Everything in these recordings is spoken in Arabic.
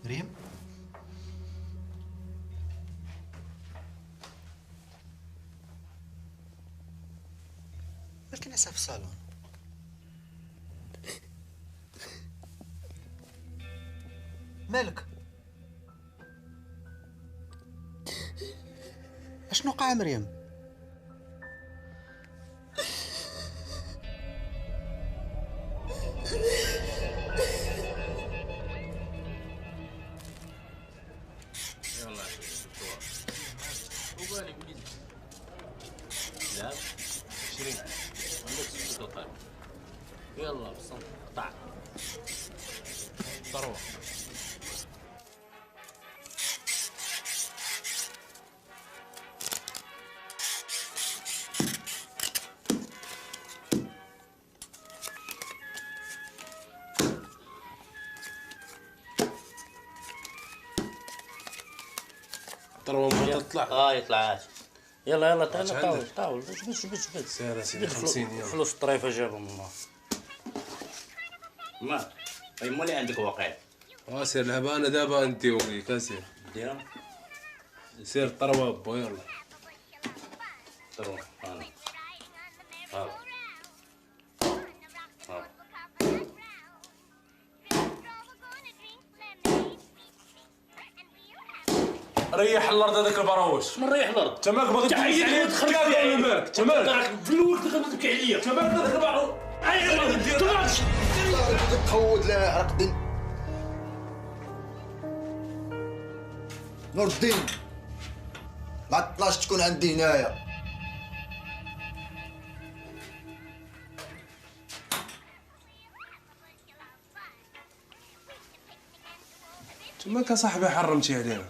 ريم، مالك ناسها في الصالون؟ مالك؟ اشنو وقع مريم؟ لا 20 عندك 6 دقائق. يلا بصمت قطع ثروة. ثروة ما تطلع. يطلع. يلا طاول جبد. سير سيدي 50 يلا. فلوس الطريفة جابهم الله. ما اي مولي عندك واقع. سير لعبة انا دابا انت وياك سير. ديرهم. سير ثروة با يلا. ثروة انا. ريح الارض هذاك البراوش. من ريح الارض. انت مالك باغي تحيد عليه تدخل على المالك. انت مالك في الاول دخل تبكي عليا. انت مالك هذاك البراوش. تقود لا يحرق الدين. نور الدين، ما تطلعش تكون عندي هنايا. انت مالك صاحبي حرمتي علينا.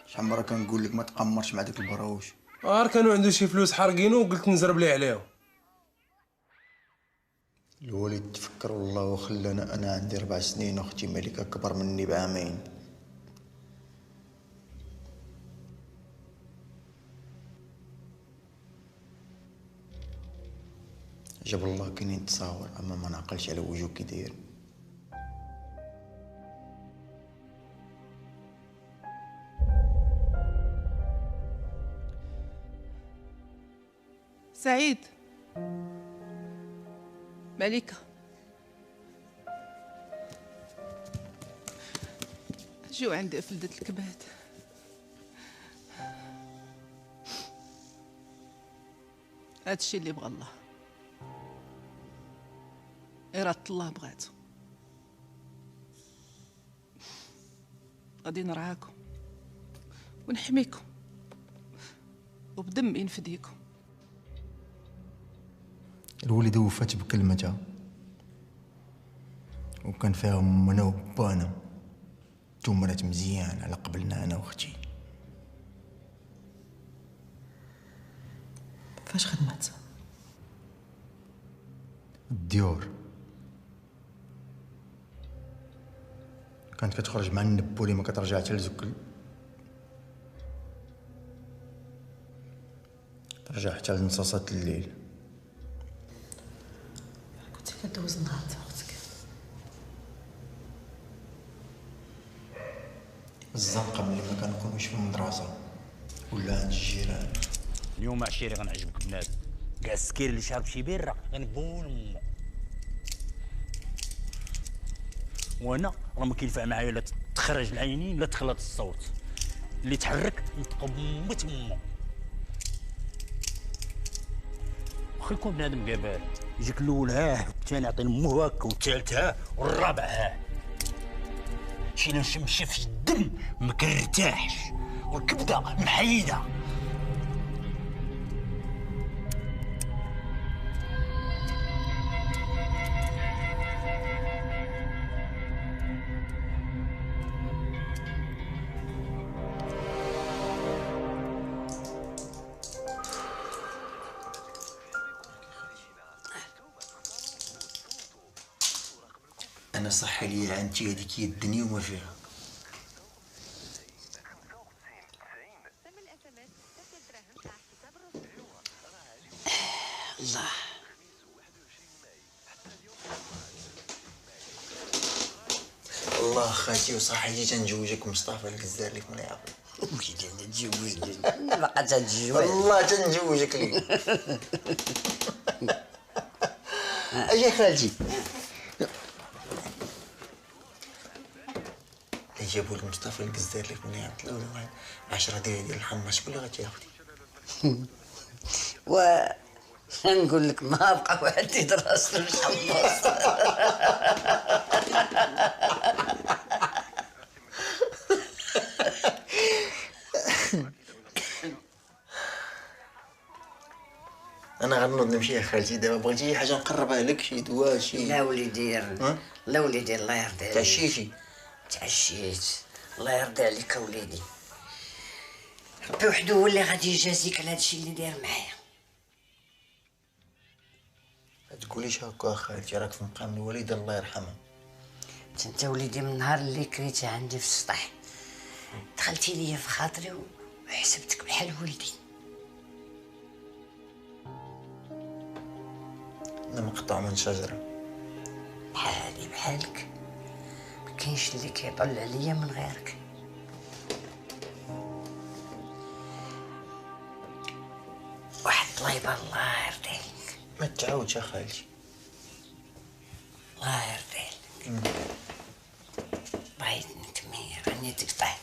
شحال مرة كنقول لك ما تقمرش مع داك البراوش. كانوا عنده شي فلوس حارقينو وقلت نزرب ليه عليهم. الوالد تفكر والله وخلانا. انا عندي 4 سنين واختي ملكة اكبر مني بعامين. جاب الله كاينين تصاور اما ما نعقلش على وجهه كي داير. سعيد، مليكة، جيو عندي فلدة الكباد. هادشي اللي بغى الله، إرادة الله بغاتو. غادي نرعاكم ونحميكم وبدم ينفديكم. الوالدة وفات بكلمتها وكان فيهم انا وبانا تمرت مزيان على قبلنا انا واختي. فاش خدمات؟ الديور كانت كتخرج مع النبولي ما كترجع حتى لزكل، ترجع حتى لنصاصات الليل. كنتي كدوز النهار تا اختك. الزنقة ملي ما كنكونوش في المدرسة ولا عند الجيران. اليوم عشيري غنعجبك بنادم، كاع السكير اللي شارب شي بيره غنبول امو. وانا راه ما كينفع معايا لا تخرج العينين لا تخلط الصوت، اللي تحرك نطقو بمو تمو. واخا يكون بنادم قبال يجيك الاول هاه والثاني يعطي لمو هاك والثالث هاه والرابع هاه. شي نمشي في الدم مكرتاحش والكبده محيده. انا صح لي عندي هذيك هي الدنيا وما فيها. الله. والله خالتي وصاحبتي تنجوجك مصطفى الجزار لك من يعقل. وليدي انا تزوجني باقا تتزوج. والله تنجوجك لي. اجي خالتي. جابوا لك مصطفى الجزار لك من يعطلوا له 10 ديال الحمص شكون اللي غتاخدي؟ و نقول لك ما بقى واحد يدرس الحمص. انا غنوض نمشي يا خالتي دابا بغيتي شي حاجه نقربها لك شي دواء شي. لا وليدي لا وليدي الله يرضي عليك. تعشيتي؟ تعشيت الله يرضي عليك وليدي. ربي وحده هو اللي غادي يجازيك على هادشي اللي داير معايا. ما تقوليش هكا خالتي راك في مقام الوالده الله يرحمها. انت وليدي من النهار اللي كريتي عندي في السطح دخلتي ليا في خاطري وحسبتك بحال ولدي. انا مقطوع من شجره بحالي بحالك ما كاينش اللي كيطل عليا من غيرك. واحد طليبه الله يرضي عليك. ما تعاودش يا خالتي. الله يرضي عليك. بغيتني تمي راني تقطعت.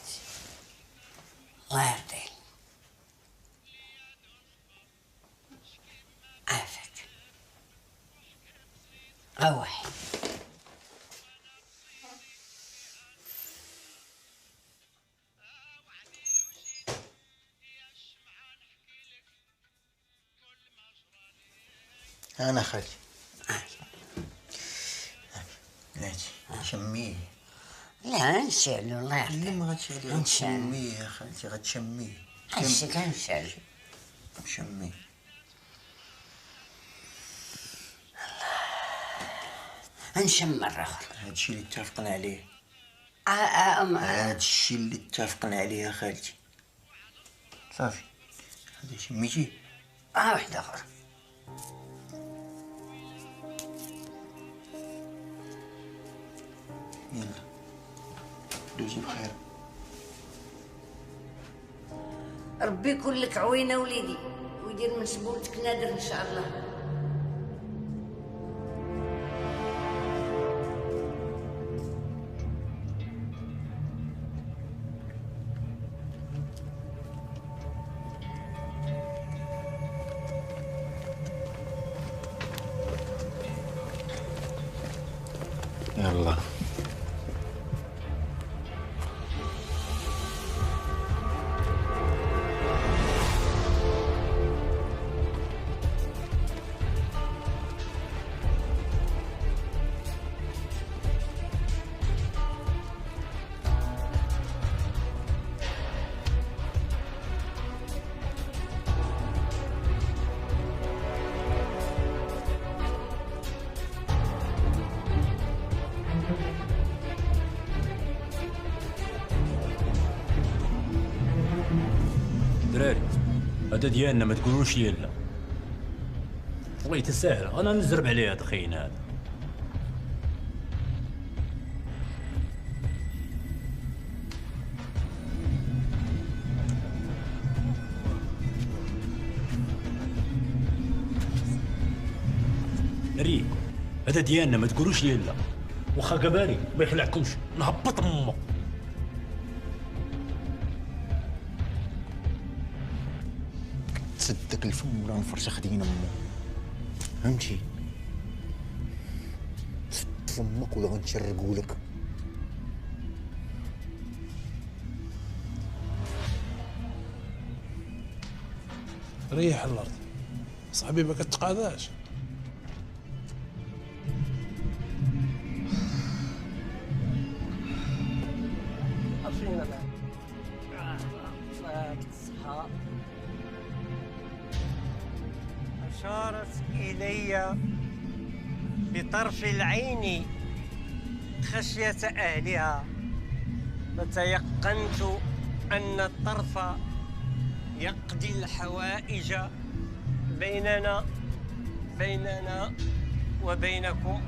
الله يرضي عليك. عافاك روح. انا خالتي هاتي شميه. لا نشعلو الله يرضي. لا ما غتشعلي غتشميه يا خالتي غتشميه. هادشي كنشعلو. شميه. نشم مرة أخرى. هادشي اللي اتفقنا عليه. هادشي اللي اتفقنا عليه يا خالتي. صافي هذا شميتيه. واحدة أخرى. يلا دوزي بخير. ربي يكون لك عوينة وليدي ويدير من سبولتك نادر إن شاء الله. يلا دراري هذا ديالنا ما تقولوش يلا. والله تساهل انا نزرب عليه هذا خين هذا. ريك هذا ديالنا ما تقولوش يلا. واخا قبالي ما يخلعكمش نهبط امه. تسدك الفم ولا نفرش خدين امو. فهمتي؟ فمك ولا غنتشرقولك. ريح الارض صاحبي، ما كتقاداش. أشارت إلي بطرف العين خشية أهلها، فتيقنت أن الطرف يقضي الحوائج بيننا وبينكم.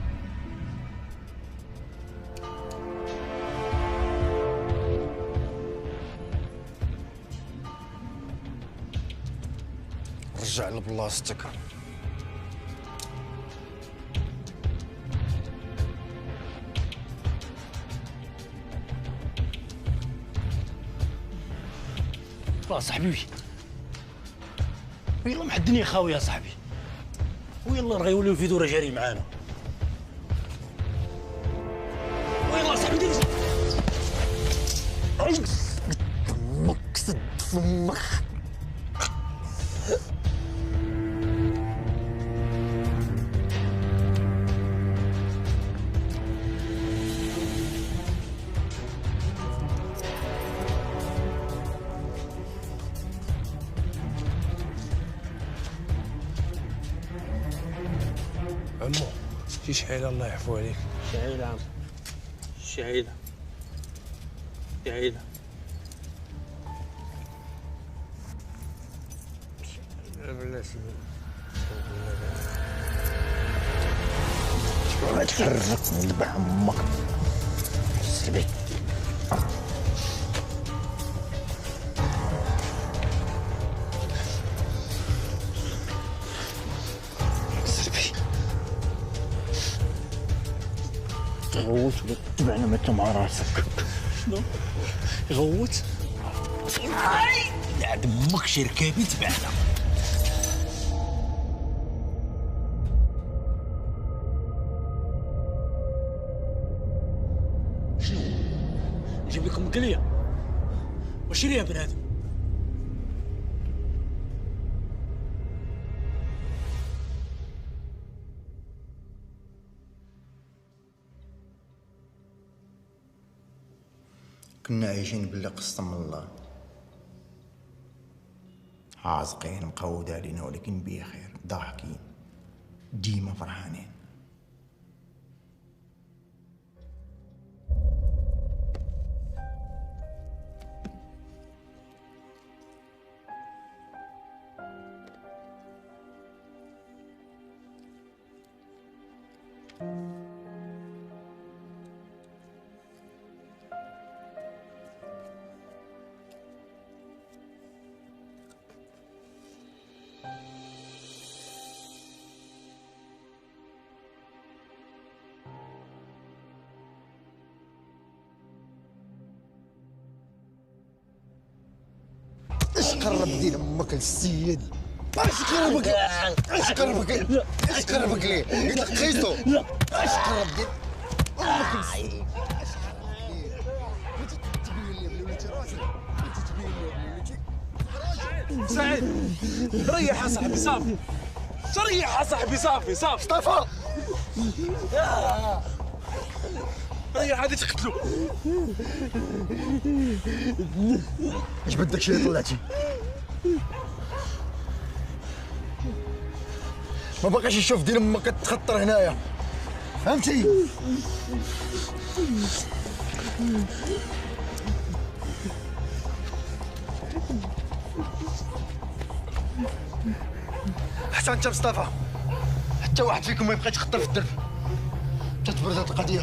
رجع لبلاصتك. صاحبي يلا مع الدنيا خاويه يا صاحبي، ويلا راه يوليو في دوره جاري معانا. ويلا صاحبي دير فمك، سد فمك. عمو شي شحيله الله يعفو عليك. شعيله عم شعيله شعيله. ما تحرك من بعمك سيبي. غوت ولا تبعنا متى مع راسك. شنو؟ غوت؟ لا دمك شي ركابي تبعنا. شنو؟ نجيب لكم مقلية؟ واش يا بنادم؟ كنا عايشين باللي قسم الله، عازقين مقود علينا ولكن بخير، ضاحكين ديما فرحانين. ايش قرب دين امك السيد؟ ايش قربك؟ ايش قربك؟ ايش قربك ليه؟ قلت لك قيسو. ايش قرب دين امك السيد؟ ايش قربك ليه؟ انت تبين لي بلولتي راسك، انت تبين لي بلولتي راسك. سعيد ريح يا صاحبي صافي، ريح يا صاحبي صافي. مصطفى ريح هذه تقتلو. ايش بدك شي طلعتي؟ ما بقاش يشوف دين امك تخطر هنايا، فهمتي؟ حتى انت مصطفى، حتى واحد فيكم ما يبقى يتخطر في الدرب، تتبرد هاد القضيه.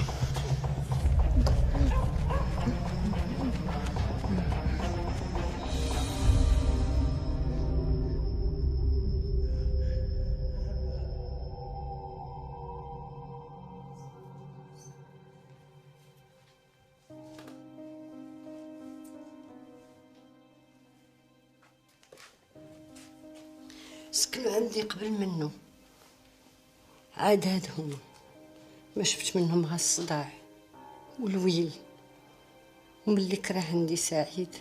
سكنوا عندي قبل منه، عاد هاد هما ما شفت منهم غا الصداع والويل. وملي كره عندي سعيد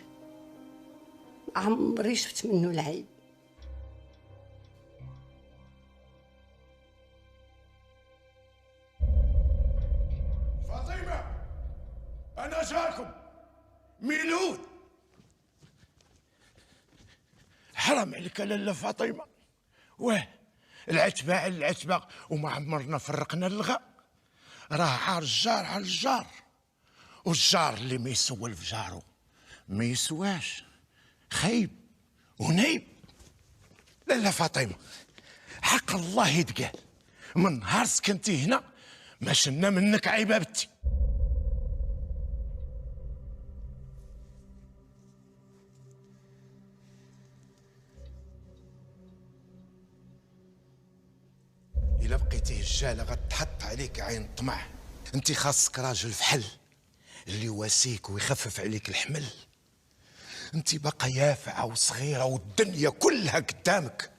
عمري شفت منه العيب. فاطمة أنا جاكم ميلود. حرام عليك لاله فاطمة، واه العتبة على العتبة وما عمرنا فرقنا اللغة. راه عار الجار على الجار، والجار اللي ما يسول في جارو ما يسواش، خايب ونايب. لاله فاطمة حق الله يتقال، من نهار سكنتي هنا ما شلنا منك عيبة بنتي. إلا بقيتي رجالة غتحط عليك عين الطمع. انت خاصك راجل فحل اللي يواسيك ويخفف عليك الحمل. انت باقا يافعة وصغيرة والدنيا كلها قدامك،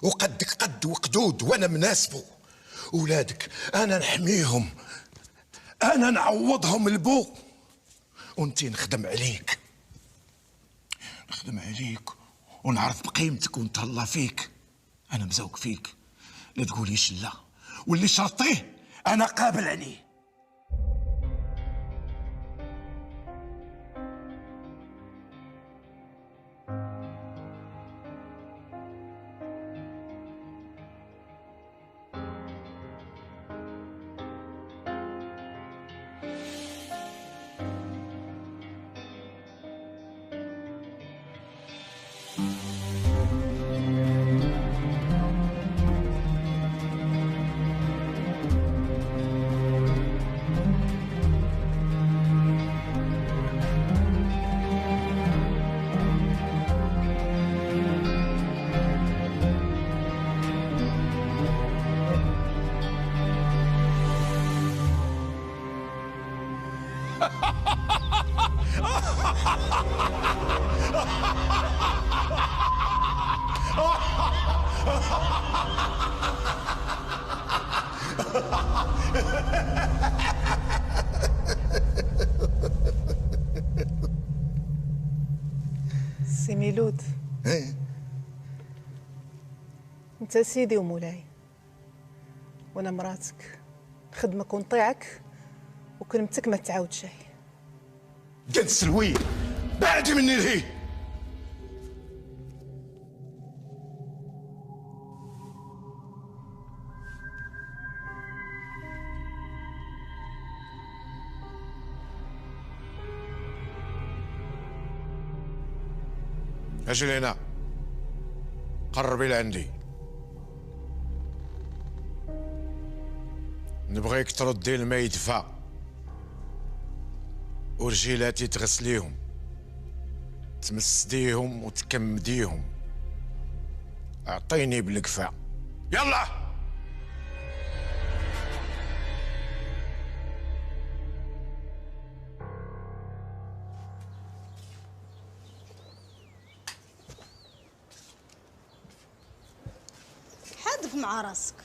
وقدك قد وقدود وانا مناسبه. ولادك انا نحميهم، انا نعوضهم البو، وانت نخدم عليك ونعرف بقيمتك ونتهلا فيك. انا مزوق فيك، لا تقوليش لا، واللي شرطيه انا قابل عليه. سي ميلود، انت سيدي ومولاي، وانا مراتك، نخدمك ونطيعك، وكلمتك ما تعاود شيء. قد سلوي بعدي مني لهي. اجل هنا، قربي لعندي. نبغيك تردي الماء يدفى ورجيلاتي تغسليهم، تمسديهم وتكمديهم. اعطيني بالكفا، يلا. حادف مع راسك.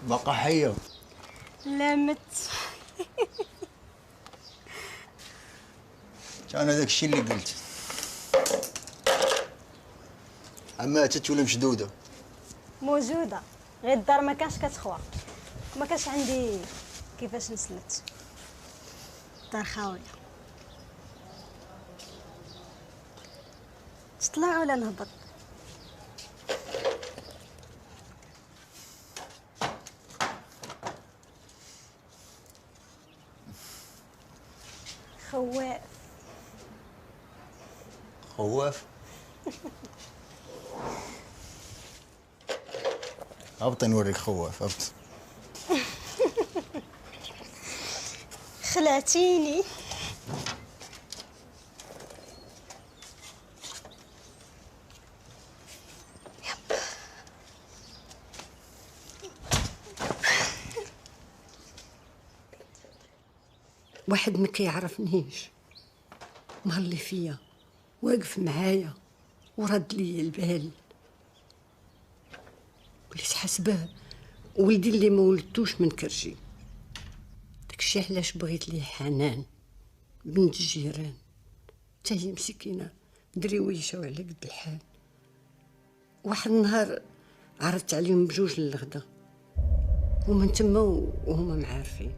بقى حية. لا مت. كان هذاك الشيء اللي قلت. ماتت ولا مشدودة؟ موجودة، غير الدار ما كانش كتخوى، ما كانش عندي كيفاش نسلت. الدار خاوية. تطلع ولا نهبط؟ خواف. خواف. هبطي نوريك خواف، هبط. خلعتيني. واحد ما كيعرفنيش مهلي فيا، واقف معايا ورد لي البال. وليت حاسباه ولدي اللي ما ولدتوش من كرشي. داكشي علاش بغيت ليه حنان بنت الجيران، حتى هي مسكينه دريويشه وعلى قد الحال. واحد النهار عرضت عليهم بجوج للغدا ومن تما وهما معارفين.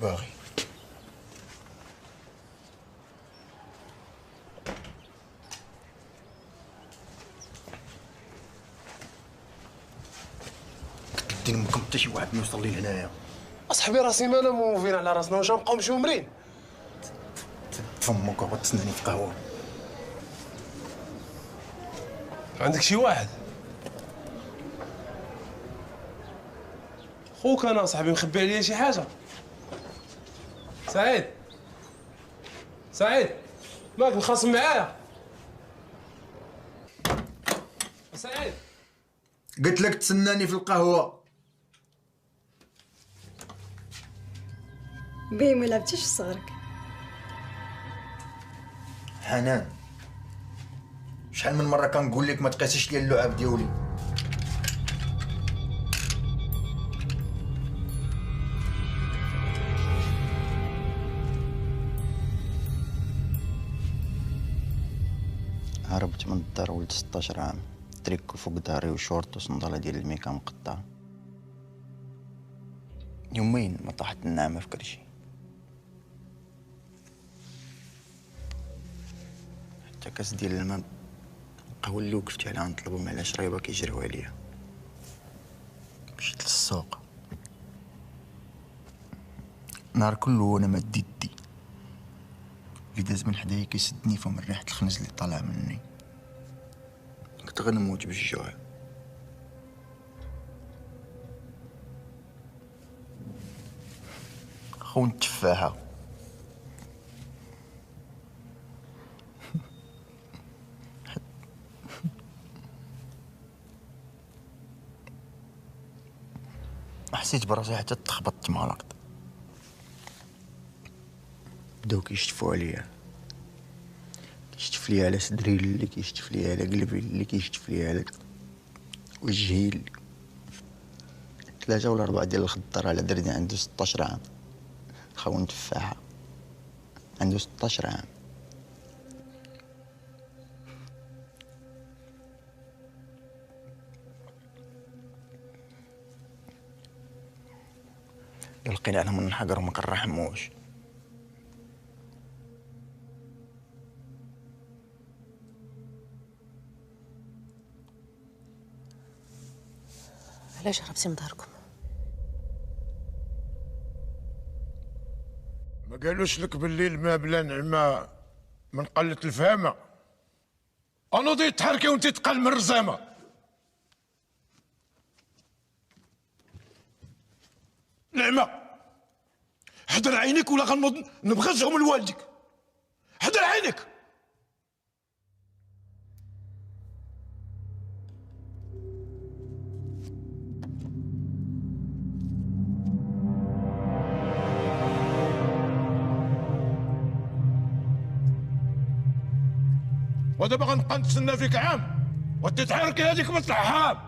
باغي دير امكم حتى شي واحد ما يوصل لي هنايا. اصاحبي راسي مالا موفين على راسنا واش غنبقاو نمشيو مرين. فمك وغتسناني في قهوه. عندك شي واحد؟ خوك انا صاحبي مخبي عليا شي حاجه. سعيد سعيد ماك مخاصم معايا؟ سعيد قلت لك تسناني في القهوه. بيه ما لعبتيش في صغرك. حنان شحال من مره كنقول لك ما تقيسيش ليا اللعاب ديالي. هربت من الدار ولد 16 عام، تريكو فوق داري وشورت وصندالة ديال الميكا مقطعة. يومين ما طاحت النعمة في كرشي، حتى كاس ديال الماء القهوة اللي وقفت عليها نطلبهم على شريبة كيجريو عليا. مشيت للسوق نهار كله وانا مد يدي، اللي داز من حدايا كيسدني فم ريحة الخنز اللي طالع مني. كنت غنموت بالجوع. خون التفاحة حسيت براسي حتى تخبطت مع الارض. بداو كيشتفوا عليا، كيشتف لي على صدري، اللي كيشتف لي على قلبي، اللي كيشتف لي على وجهي. 3 ولا 4 ديال الخضر على دري عنده 16 عام، خاون تفاحة عنده 16 عام. يلقيني عليهم النحقر وما كنرحموش. علاش هربتي من داركم؟ ما قالوش لك باللي الماء بلا نعمة من قلة الفهامة؟ انوضي تحركي وانت تقل من الرزامة. نعمة حضر عينيك ولا غنوض نبغزهم لوالدك. حضر عينيك. ودابا غنبقى نتسنى فيك عام وتتحركي هذيك مثل الحرام.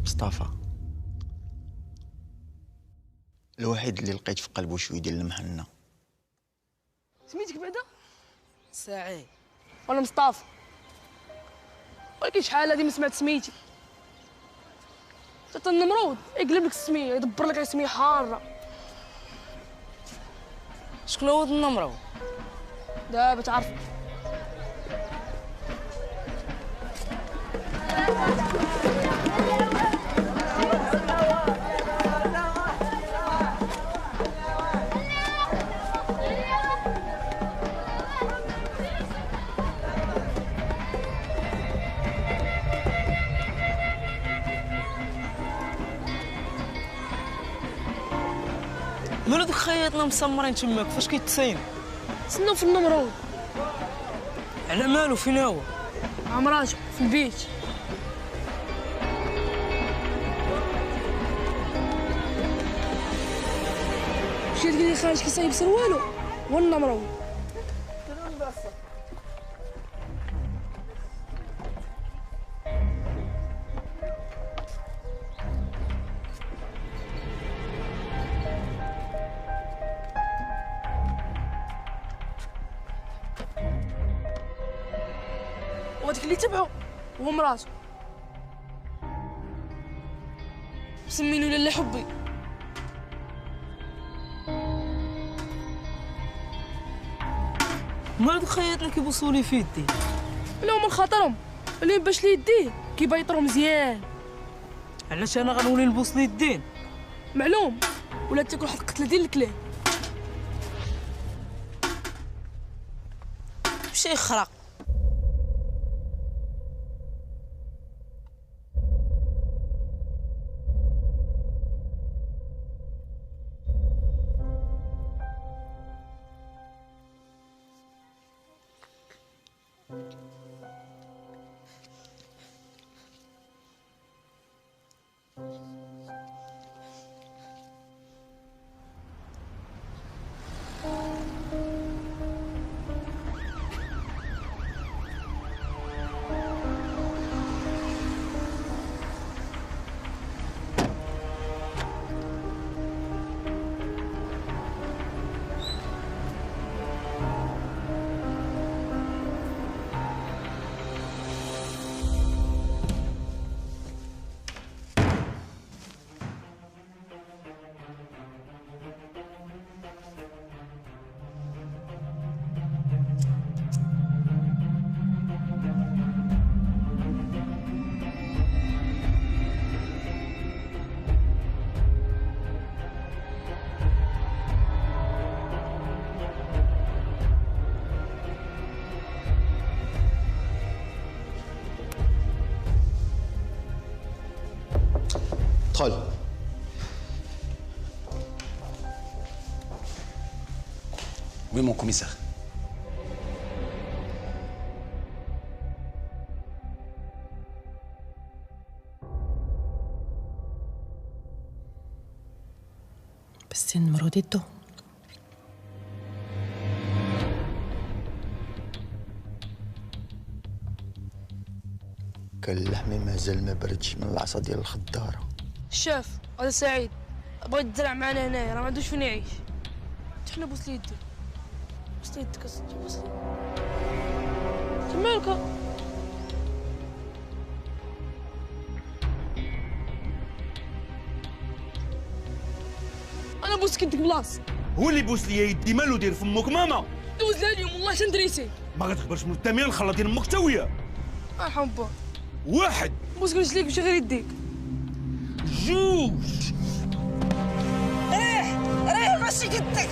مصطفى الوحيد اللي لقيت في قلبه شويه ديال المحنه. سميتك بعدا؟ سعيد ولا مصطفى؟ ولكن شحال هادي ما سمعت سميتي. حتى النمرود يقلب لك السميه، يدبر لك سميه حاره. شكون هو النمرود؟ دابا تعرف. مالو دوك خياطنا مسمرين تماك فاش كيتصين؟ تسناو في النمرود. على مالو فين هو؟ مع مراته في البيت. مشيت قال لي خارج كيصايب سروالو هو النمرود. وهذاك اللي تبعو هو مراتو مسمينو لاله حبي. مالو دوك خياطنا كيبوسولي في يدي؟ لا من خاطرهم اللي باش لي يديه كيبيطرو مزيان. علاش انا غنولي نبوس لي يدين؟ معلوم ولا تاكل واحد القتله ديال الكلاب. مشي يخرق. دخل. وي مون كوميسار؟ بس النمرود يدو. كان اللحمي مازال ما بردش من العصا ديال الخداره. الشاف هذا سعيد بغا يتزرع معنا هنايا راه ما عندوش فين يعيش. حنا بوس لي يدي. بوس لي يدك اسيدي بوس لي. مالك؟ انا بوس يدك بلاص. هو اللي بوس ليا يدي مالو دير فمك ماما. دوز لها اليوم والله تندريسي. ما غتخبرش من التامين نخلط ديال امك تاويه. ارحم با. واحد. بوس رجليك ماشي غير يديك. جوج. ريح ماشي قدك.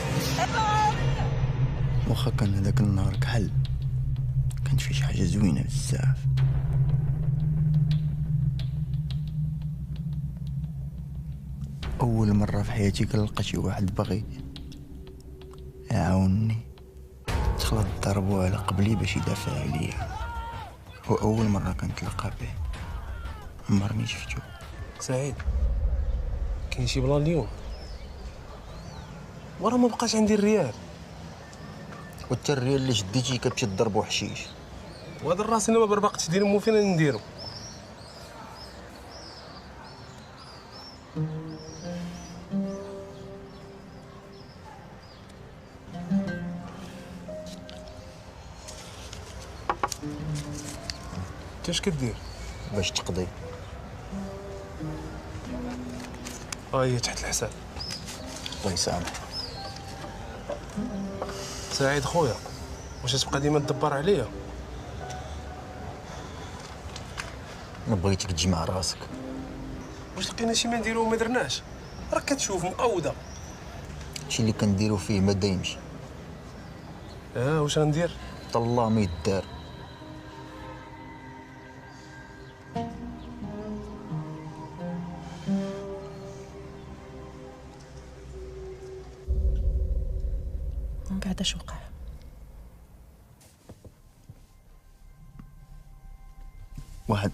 واخا كان هذاك النهار كحل كانت فيه شي حاجه زوينه بزاف. اول مره في حياتي كنلقى شي واحد باغي يعاونني. دخلت ضربو على قبلي باش يدافع عليا، واول مره كنتلقى به عمرني شفتو. سعيد كاين شي بلان اليوم؟ وراه ما بقاش عندي الريال. وانت الريال اللي شديتي كتمشي تضربو حشيش. وهذا الراس انا ما بربقتش ديال مو فين نديرو. اش كدير؟ باش تقضي. هي تحت الحساب. الله يسامح. سعيد خويا واش تبقى ديما تدبر عليا؟ انا بغيتك تجمع راسك. واش لقينا شي ما نديرو وما درناش؟ راك كتشوف مقوده. هادشي اللي كنديرو فيه ما دايمش. واش غندير؟ طالله ما يدار. هذا اش وقع؟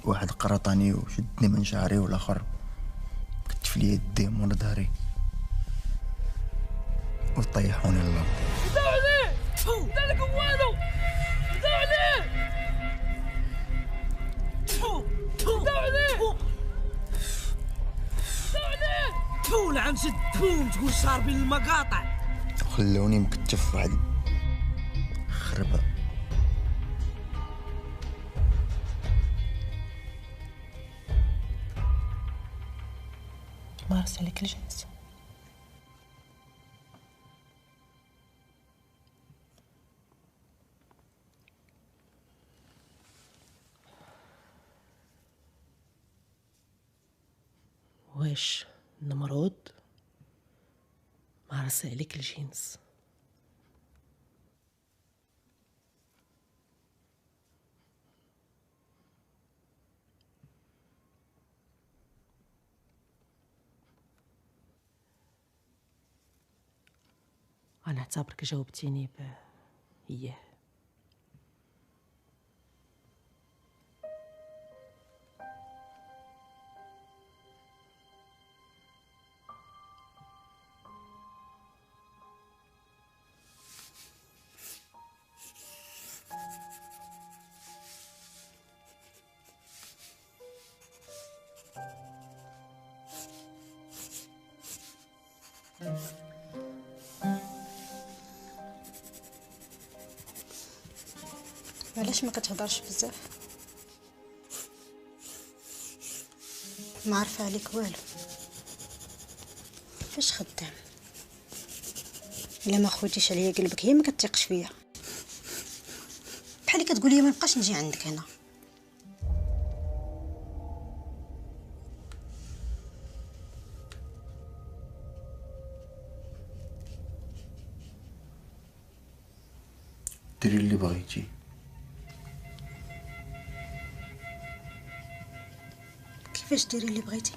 واحد قرطاني وشدني من شعري، والاخر كتف لي يدي مور ظهري وطيحوني للارض. داو عليه دار لكم والو، داو عليه داو عليه داو عليه. تفو العم شد تفو تقول شاربين المقاطع. خلوني مكتف في واحد خربة. مارس عليك الجنس. واش نمرود مارس عليك الجنس؟ أنا أعتبرك جاوبتيني إياه. علاش ما كتهضرش بزاف؟ ما عارفه عليك والو. فاش خدام؟ الا ما خوتيش عليا قلبك هي ما كتثقش فيا، بحال اللي كتقولي ما نبقاش نجي عندك هنا. ديري اللي بغيتي. كيفاش ديري اللي بغيتي؟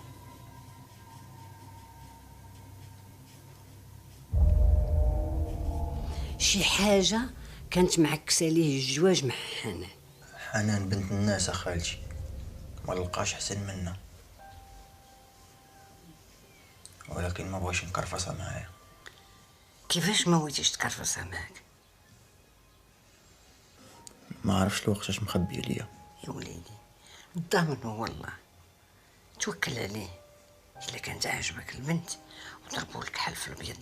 شي حاجه كانت معكسه ليه الزواج مع حنان. حنان بنت الناس خالتي، ما لقاش احسن منها، ولكن ما بغاش نكرفصها معايا. كيفاش ما بغيتيش تكرفصها معاك؟ ما عرفش الوقت اش مخبي ليا. يا وليدي الضامن هو الله، توكل عليه. الا كانت عاجبك البنت وضربوا لك حل في الابيض.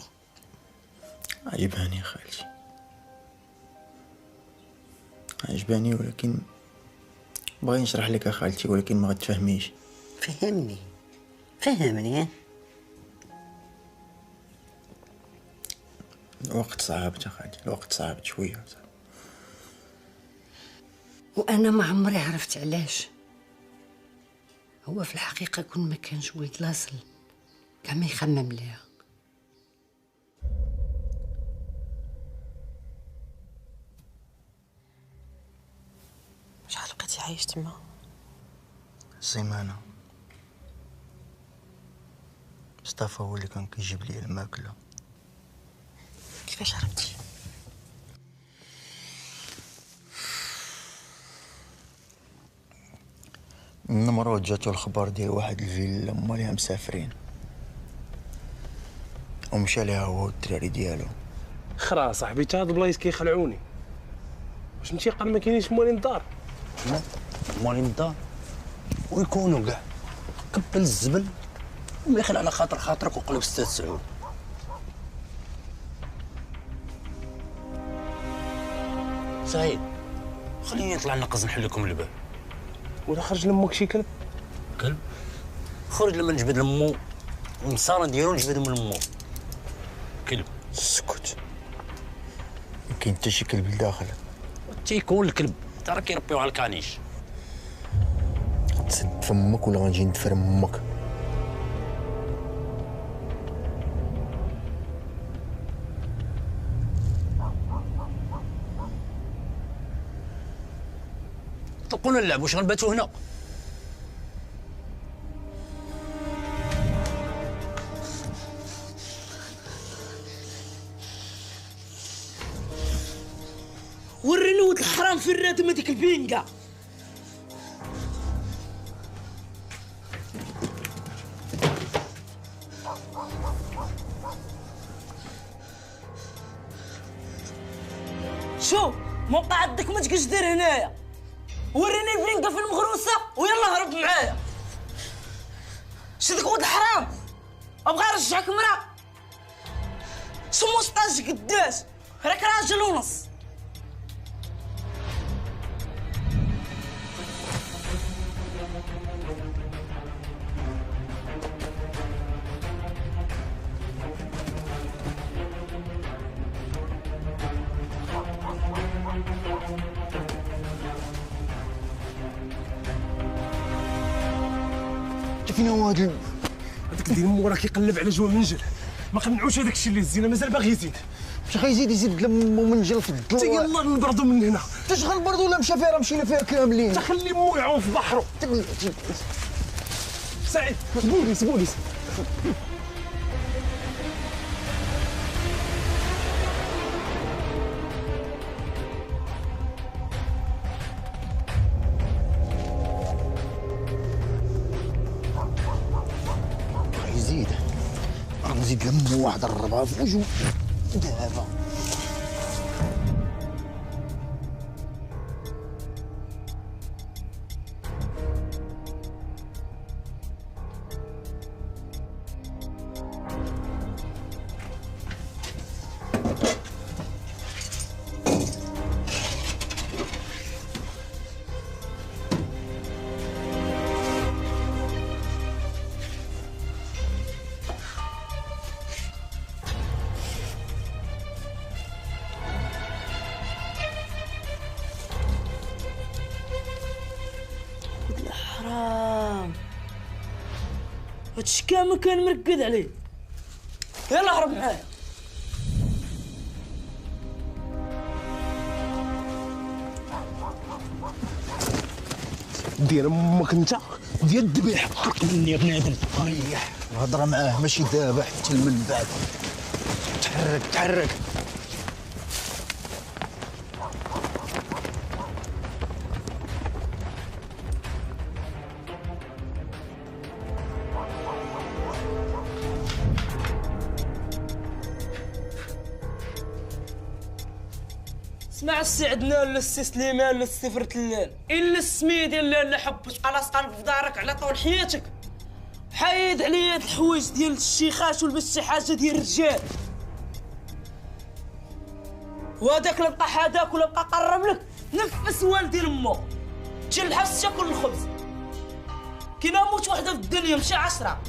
عجباني يا خالتي، عجباني، ولكن بغي نشرح لك يا خالتي ولكن ما غتفهميش. فهمني فهمني. الوقت صعبت يا خالتي، الوقت صعبت شويه. وانا ما عمري عرفت علاش. هو في الحقيقه كون ما كانش ولد لاصل كاع ما يخمم ليها. شحال بقيتي عايش تما؟ سيمانه. مصطفى هو اللي كان كيجيب لي الماكله. كيفاش هربتي؟ النمرود جاتو الخبر ديال واحد الفيلا ماليها مسافرين، ومشى ليها هو والدراري ديالو. خرا صاحبي تا هاد البلايص كيخلعوني. واش انتي قال ما كاينينش موالين الدار؟ لا موالين الدار ويكونوا كاع. قبل الزبل وميخل على خاطرك وقلب 96. سعيد خليني نطلع نقز نحل لكم الباب. ولا خرج لامك شي كلب؟ كلب؟ خرج لما نجبد لمو المصارى ديالو نجبدهم لمو. كلب؟ سكت، ما كاين حتى شي كلب لداخل. تيكون الكلب ترى كيربيو على الكانيش. تسد فمك ولا غنجي ندفر امك. طلقونا اللعب واش غنباتوا هنا؟ وريني ولد الحرام في الراتم هذيك البينقه. شوف ما بقى عندك ما تجيش دير هنايا، وريني البينقه في المغروسه ويلا هرب معايا. شدك ولد الحرام ابغى نرجعك مرا. سمو سطاج قداش راك راجل ونص. فين هو هذا هذاك ديال مو راه كيقلب على جوا منجل، ما قنعوش هذاك الشيء اللي زينا، مازال باغي يزيد. مش غيزيد لم ومنجل في الضل. يلا نبردوا من هنا. تشغل برضو ولا مشى فيها؟ راه مشينا فيها كاملين. تخلي مو يعوم في بحرو. سعيد سبوني نزيد لم واحد الربعه في وجهه دابا. هادشي كامل كان مرقد عليه. يلا هرب معايا. دير امك انت ديال الذبيح. حق مني يا بنادم. ريح الهضره معاه ماشي دابا، حتى من بعد. تحرك اسمع السي عدنان ولا السي سليمان ولا السي فرتلان الا السميدي اللي حبس خلاص قلب في دارك على طول حياتك. حيد عليا هاد الحوايج ديال الشيخات ولبس شي حاجه ديال الرجال. وهذاك اللي بقى حداك ولا بقى قرب لك نفس والدي لمو تجي للحبس تاكل الخبز. كي نموت وحده في الدنيا مشي 10.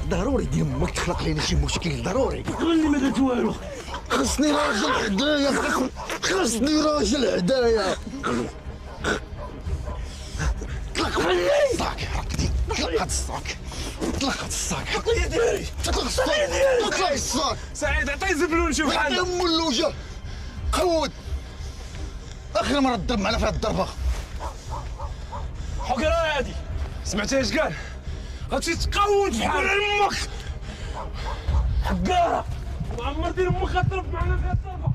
ضروري ديال امك تخلق لينا شي مشكل، ضروري. قول لي ما درت والو. خصني راجل حدايا، خصني راجل حدايا. طلق مني الصاك، طلق هاد الصاك، طلق هاد الصاك. طلق يدي، طلق الصاك، طلق الصاك. سعيد عطيه زبلون شوف حالك. عطيه ام اللوجه. قود اخر مره تضرب معنا في هاد الضربه. حقره هادي سمعتي اش قال؟ غتمشي تقود بحال امك. حقاره وعمر دير امك غتضرب معنا في هاد الضربه.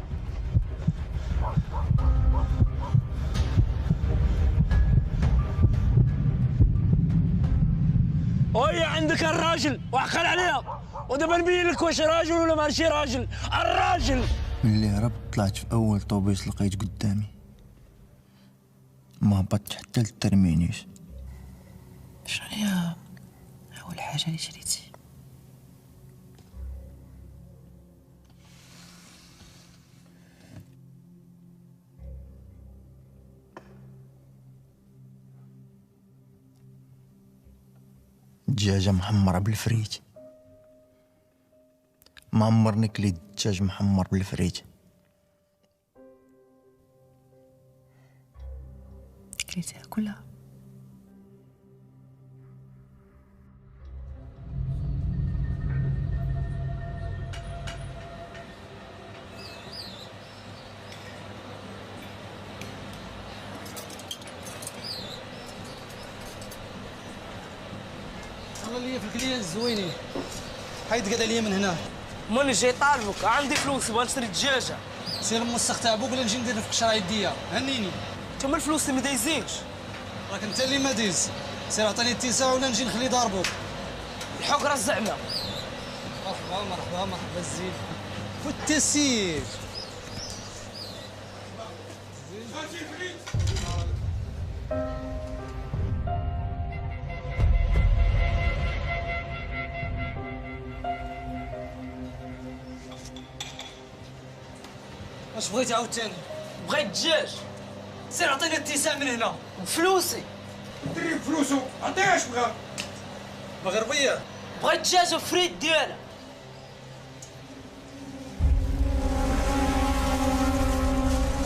وهي عندك الراجل وعقل عليها، ودابا نبين لك واش راجل ولا ماشي راجل. الراجل ملي هربت طلعت في اول طوبيس لقيت قدامي، ما هبطتش حتى للترمينيش. شنو هي اول حاجه اللي شريتي؟ دجاجة محمرة بالفريج. ما عمرني كليت دجاج محمر بالفريج. كليتيها كلها؟ لي في الكليان الزوينين. حيد قاد عليا من هنا. ماني جاي طالبك، عندي فلوس بغا نشري دجاجه. سير موسخ تاع بوك ولا نجي ندير في قشره يديا. هنيني. تما الفلوس اللي ما دايزينش. راك انت اللي ما دايز. سير عطيني التيساع ولا نجي نخلي دار بوك. الحقره زعما. مرحبا مرحبا مرحبا الزين. فوت السير. واش بغيتي عاوتاني؟ بغيت دجاج. سير عطيني التيساع من هنا. وفلوسي. دري فلوسو عطيه اش بغا. مغربيه. بغيت دجاجه فريد ديالها.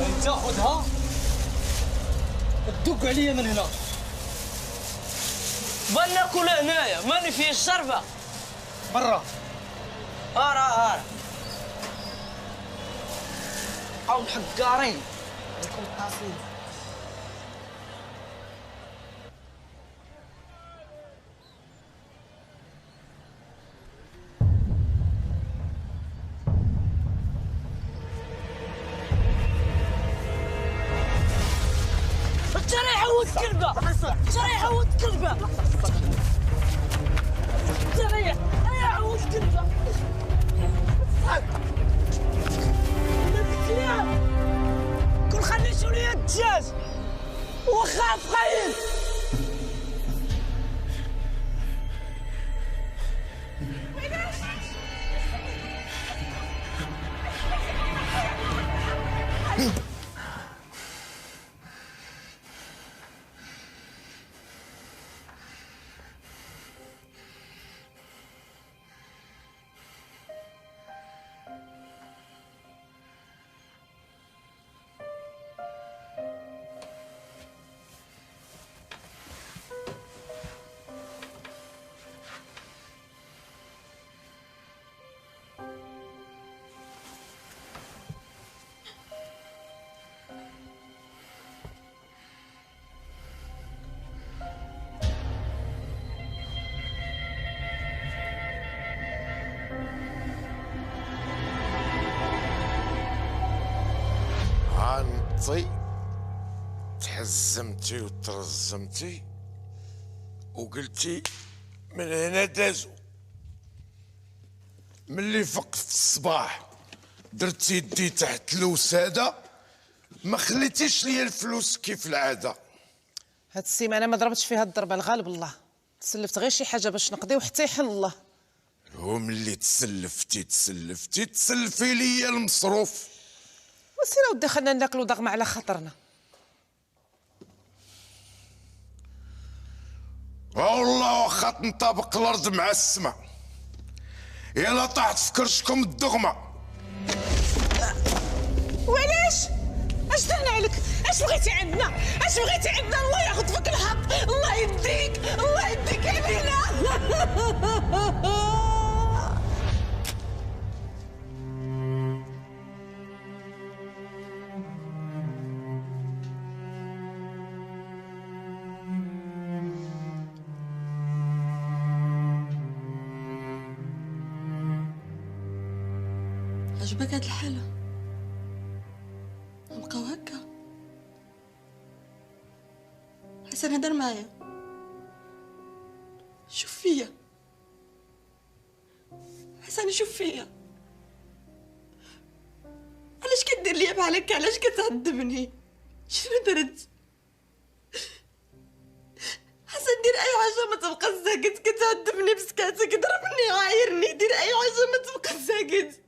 انت خذها تدق عليا من هنا. بغا ناكل هنايا، ماني فيه الشربه. برا. هارا او الحقارين لكم التاصيل. انت رايح عود كلبه، انت رايح عود كلبه، انت رايح عود كلبه. كل خليتوا لي الدجاج وخاف خايف. انتي تحزمتي وترزمتي وقلتي من هنا دازو. ملي فقت في الصباح درت يدي تحت الوساده ما خليتيش ليا الفلوس كيف العاده. هاد السيمانه ما ضربتش فيها الضربه الغالب الله. تسلفت غير شي حاجه باش نقضيو حتى يحل الله. هو ملي تسلفتي تسلفي ليا المصروف. وسير اودي خلينا ناكلو ضغمه على خاطرنا. والله واخا تنطابق الارض مع السما يلا طاحت في كرشكم الدغمه. وعلاش؟ اش درنا عليك؟ اش بغيتي عندنا؟ اش بغيتي عندنا؟ الله ياخذ فيك الحق، الله يديك، الله يديك علينا. عجبك هاد الحالة؟ نبقاو هكا؟ حسن هدر معايا، شوف فيا حسن، شوف فيا. علاش كدير ليا بحال هكا؟ علاش كتعذبني؟ شنو درت؟ حسن دير اي حاجه ما تبقى ساكت، كتعذبني بسكاتك، ضربني عايرني، دير اي حاجه ما تبقى ساكت.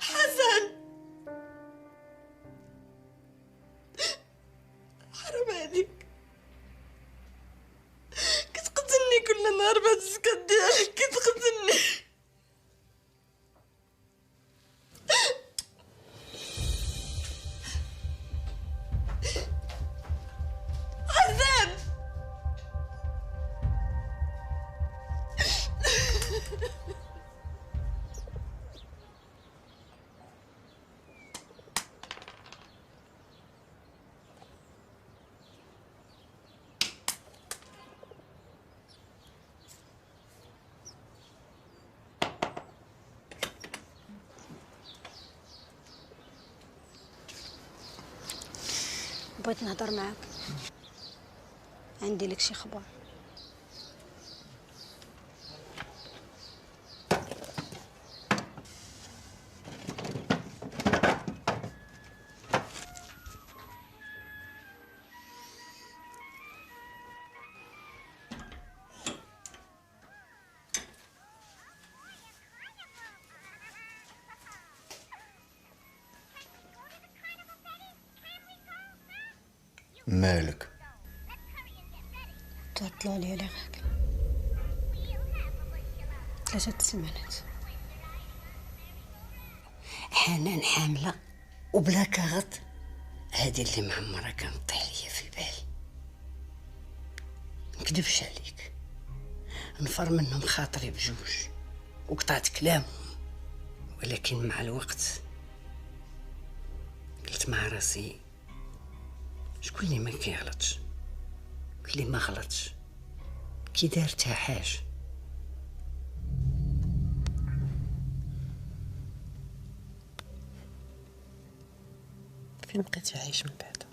حسن حرام عليك، كتقتلني كل نهار بهاد السكات ديالك، كتقتلني. حسن بغيت نهضر معاك، عندي لك شي خبر. مالك؟ تعطلوا عليا لي غاك 3 سيمانات. حنان حاملة وبلا كاغط، هادي اللي معمرة كانت طيح ليا في بالي. نكذبش عليك، نفر منهم خاطري بجوج وقطعت كلامهم، ولكن مع الوقت قلت مع راسي شكون اللي ما كيغلطش واللي ما غلطش كي دارتها حاجه. فين بقيتي عايش من بعد؟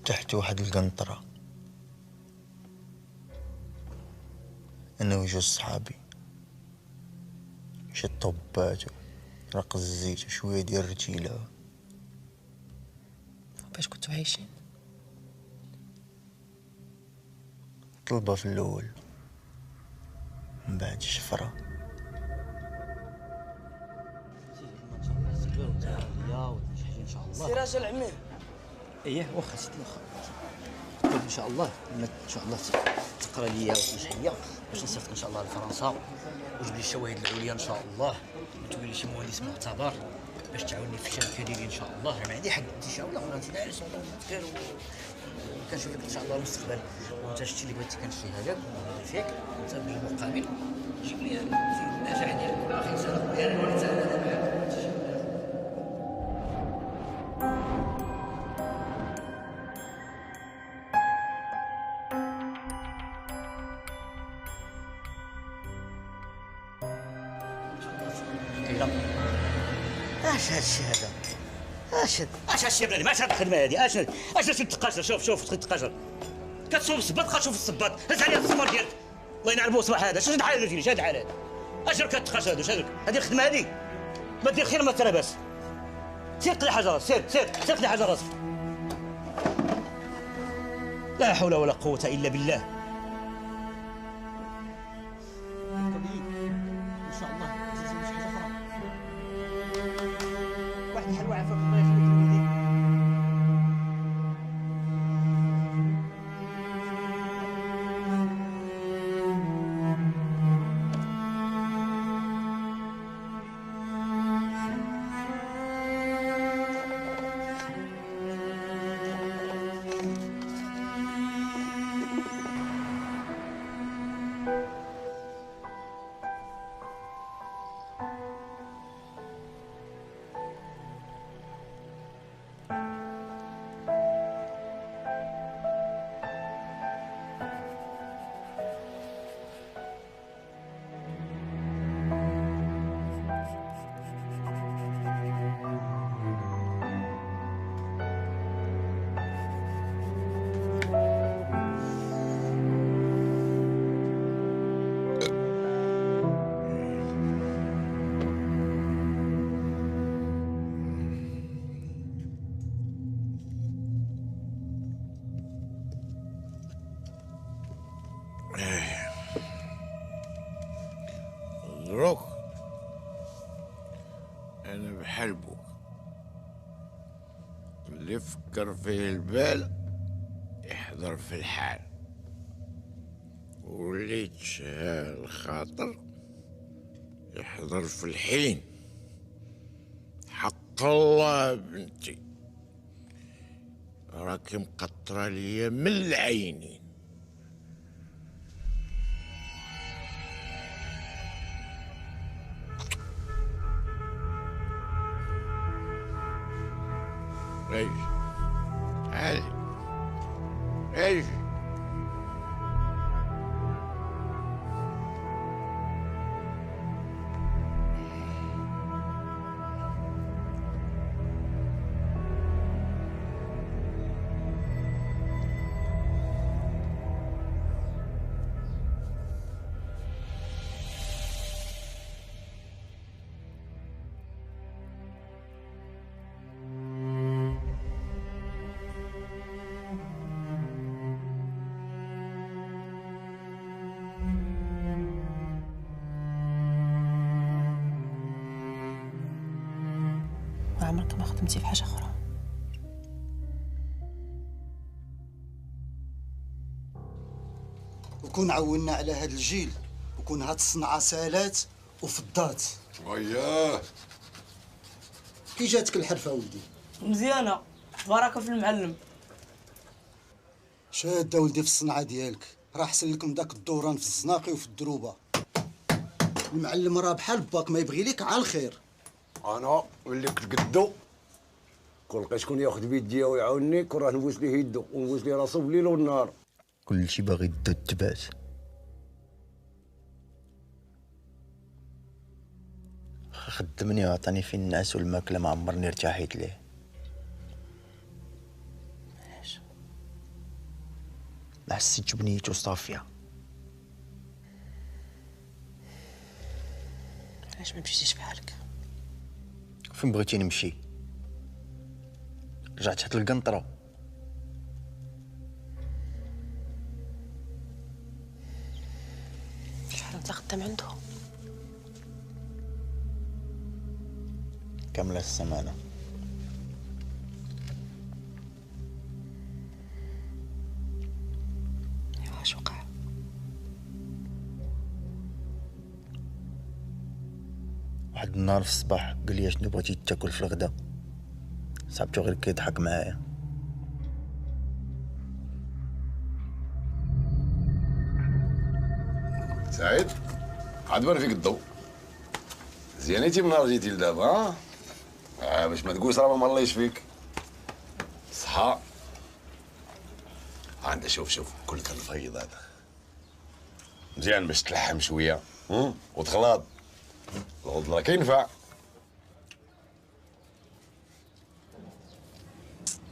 تحت واحد القنطرة أنا وجوج صحابي، شي طبات رق الزيت وشوية ديال الرجيلة. باش كنتو عايشين؟ طلبة في الأول، من بعد الشفرة. ان شاء الله. سي راجل عمي. ايه واخا سيدي واخا. ان شاء الله ان شاء الله تقرا ليا وتنجحيا باش نصيفط ان شاء الله لفرنسا وجيب لي الشواهد العليا ان شاء الله، وتولي لي شي مهندس معتبر باش تعاوني في الشركه ديالي ان شاء الله. ما عندي حد تشاور اخرى انت دارس والله مذكر وكنشوف لك ان شاء الله المستقبل، وانت شتي اللي بغيتي كنشريها لك ونهضر فيك انت بالمقابل جيب لي النجاح ديالك والله خير سنه خويا انا وليت انا معاك. اش هادشي هذا؟ اش هادشي يا بلادي؟ اش هاد الخدمه هادي؟ اش هادشي التقاشر؟ شوف التقاشر كتصوب الصباط خا تشوف الصباط هز عليها الصمر ديالك الله ينعل بو صباح هذا. شنو هاد الحال هادي؟ شنو هاد الحال هادي؟ اش راك كتقاشر هادو؟ شنو هادي الخدمه هادي؟ ما دير خير ما ترى باس. سير قلي حاجه راسك، سير قلي حاجه راسك. لا حول ولا قوه الا بالله. ان شاء الله مش حاجه اخرى. واحد الحلوه عافاك الله يخليك لولدي. دروك انا بحال بوك، اللي فكر فيه البال يحضر في الحال، واللي تشهى الخاطر يحضر في الحين. حق الله بنتي راكي مقطرة ليا من العينين. ايش تعالي ايش عمرك ما خدمتي في حاجه اخرى. وكون عولنا على هذا الجيل وكون هاد الصنعه سالات وفضات. وياه كي جاتك الحرفه ولدي؟ مزيانه، بركه في المعلم. شاده ولدي في الصنعه ديالك، راه حسن لكم داك الدوران في الزناقي وفي الدروبه. المعلم راه بحال باك ما يبغي ليك على الخير. انا وليت قدو كون لقيت شكون ياخذ بيديا ويعاونني كون راه نبوس ليه يدو ونبوس ليه راسو بالليل والنهار. كلشي باغي يدو التبات. خدمني وعطاني فين الناس والماكله ما عمرني ارتاحيت ليه. علاش؟ ما حسيتش بنيتو صافيه. علاش ما مشيتيش بحالك؟ فين بغيتي نمشي؟ رجعت حتى القنطره. شحال انت خدام عنده؟ كامله السمانه. ايوا اش وقع؟ واحد النهار في الصباح قال لي شنو بغيتي تاكل في الغدا. صاحبتو غير كيضحك معايا. سعيد عاد بان فيك الضو. زيانيتي من نهار جيتي لدابا باش ما تقولش راه ما الله فيك. صحا عندها شوف كلك الفيض هذا مزيان باش تلحم شويه وتخلط. الغض راه كينفع.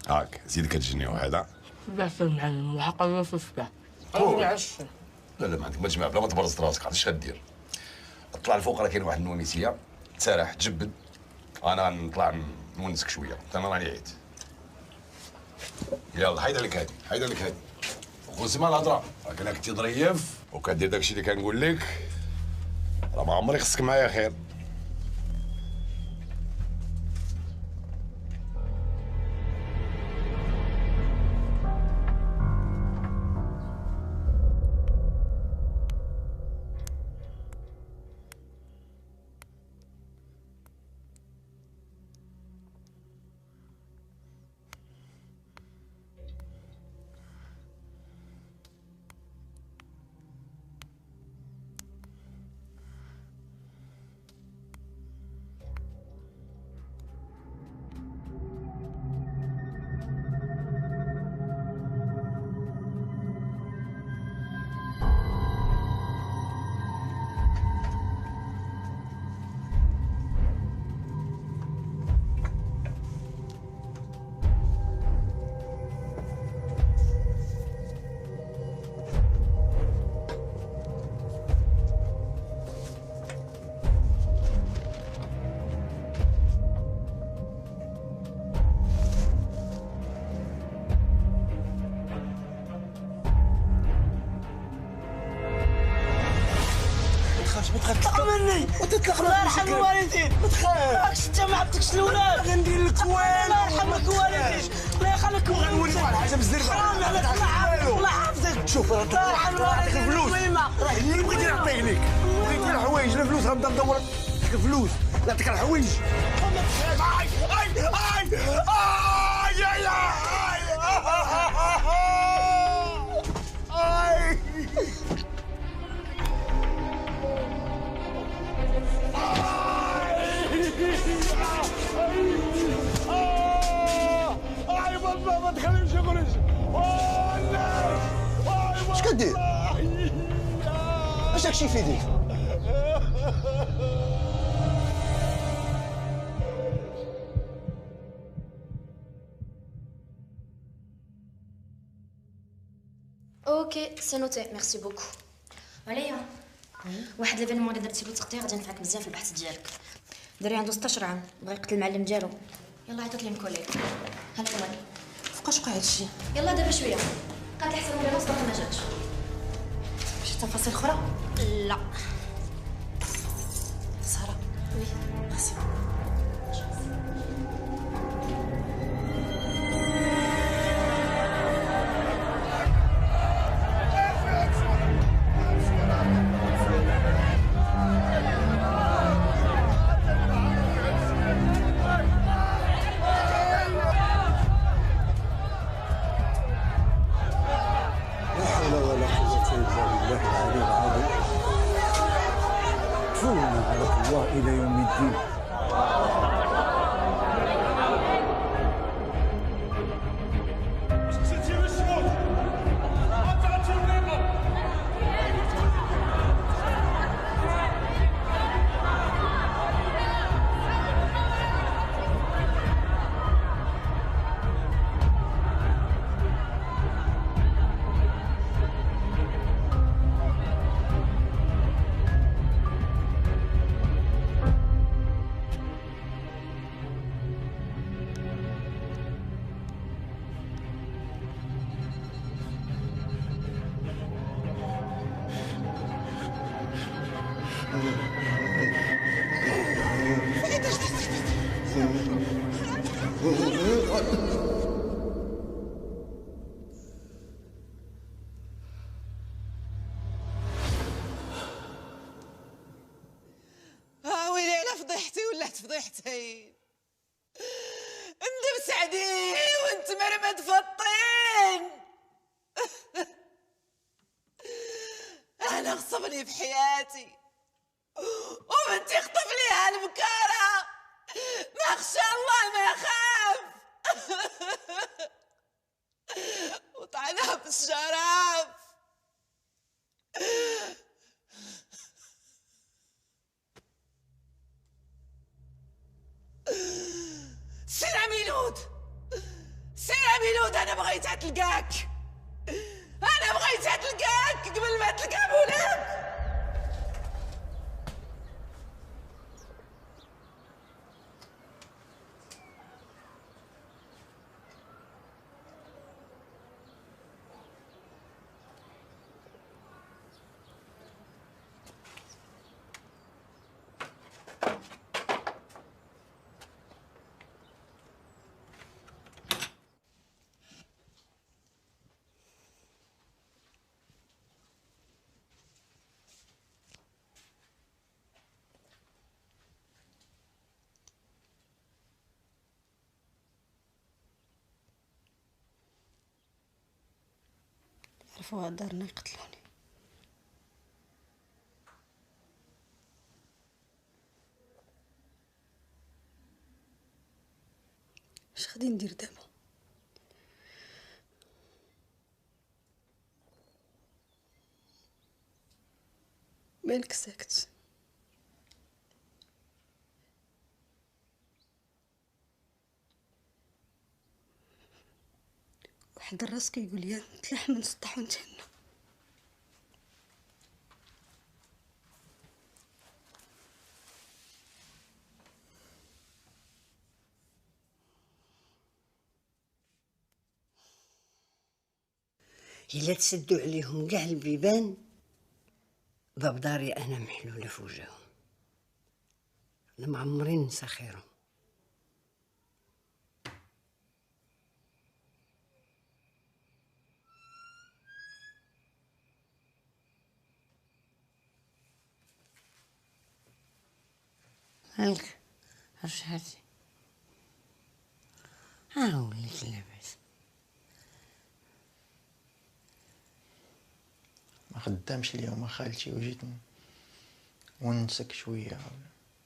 هاك زيد كتجني وهذا لا في المعلم وحقا في الصباح. لا ما عندك ما تجمع بلا ما تبرز راسك. عرفتي اش غدير؟ طلع الفوق راه كاين واحد النواميسيه تسارح تجبد. انا نطلع نونسك شويه انا راني عييت. يلا حيد لك هادي وخص مع الهضره. راك انا كنتي ظريف وكدير داكشي اللي كنقول لك راه ما عمري خصك معايا خير. تطلق مني وتطلق الله يرحم الوالدين. ما تخافش انت ما عبتكش الاولاد. غندير لك والو. الله يرحم لك الوالدين. الله يخليك غنولي واحد الحاجه بزاف. حرام عليك الله يحفظك الله يحفظك. شوف راه الله يرحم الوالدين. الفلوس راه اللي بغيتي نعطيه لك. بغيتي الحوايج الفلوس غنبدا ندور لك الفلوس نعطيك الحوايج. ما تخليهمش يخرج. اش كدير؟ اش داكشي في يديك؟ اوكي سي نوتي ميرسي بوكو. عليا واحد ليفينمون اللي درتي له تغطيه غادي ينفعك بزاف في البحث ديالك. دري عنده 16 عام بغا يقتل المعلم ديالو. يلا عيطت لي مكولي ها العنوان. فوقاش وقع هادشي؟ يلا دابا شويه. قالت لي حسن ولا نص ما جاتش. شي تفاصيل اخرى؟ لا ساره. وي ميرسي. الله الى يوم الدين. ويلي على فضيحتي ولات فضيحتين. ندب سعدي وانت مرمد في الطين. انا غصبني في حياتي وبنتي خطف ليها البكاره، ما خشى الله ما يخاف. وطعنها في الشراب. سير عميلود، سير عميلود، انا بغيتها تلقاك، انا بغيتها تلقاك قبل ما تلقى مولاك. عرفوا دارنا يقتلوني. اش غادي ندير دابا؟ مالك ساكت؟ واحد الراس كيقول لي نتلاحم نسطح ونتهنى. إلا تسدوا عليهم كاع البيبان، باب داري أنا محلولة في وجههم. أنا معمري ننسى خيرهم. مالك رجعتي؟ وليت لاباس. ما خدامش اليوم خالتي وجيت ونسك شويه،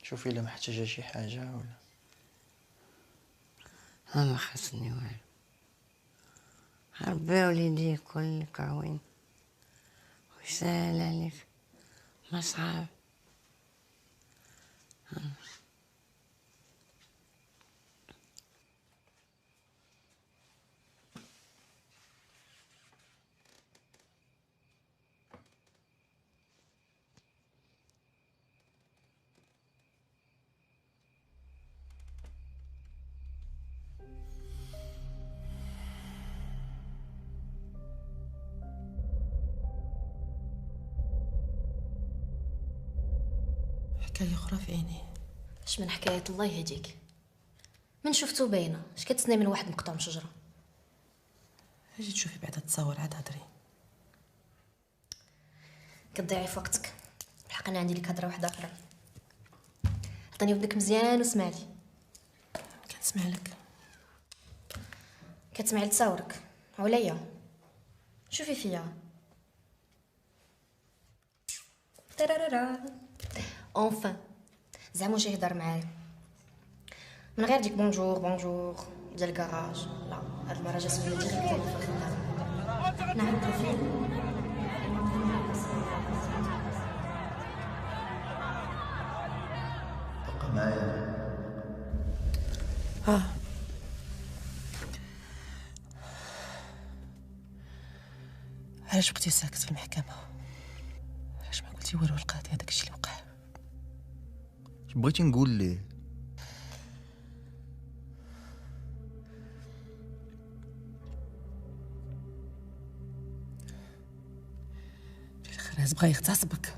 شوفي الا محتاجه شي حاجه ولا. ما خاصني والو، ربي وليدي يكون لك عوين ويسهل عليك ما صعب. حكاية أخرى في عيني. اش من حكاية الله يهديك، من شفتو باينة. اش كتسنى من واحد مقطوع من شجرة؟ اجي تشوفي بعدا تصور عاد هضري. كتضيعي في وقتك. بالحق انا عندي لك هضره واحده اخرى. عطيني ودنك مزيان واسمع لي. كنسمع لك. كتسمعي لتصاورك عليا؟ شوفي فيا. ترارارا. اونفان زعما واش يهضر معايا من غير ديك بونجور بونجور ديال الكراج. لا هاد المره جا سولي ديريكتومون في الخدمه. نعرف فين بقى معايا. علاش بقيتي ساكت في المحكمة؟ علاش ما قلتي والو للقاضي هذاك الشيء اللي وقع؟ اش بغيتي نقول ليه؟ الخراز بغا يغتصبك.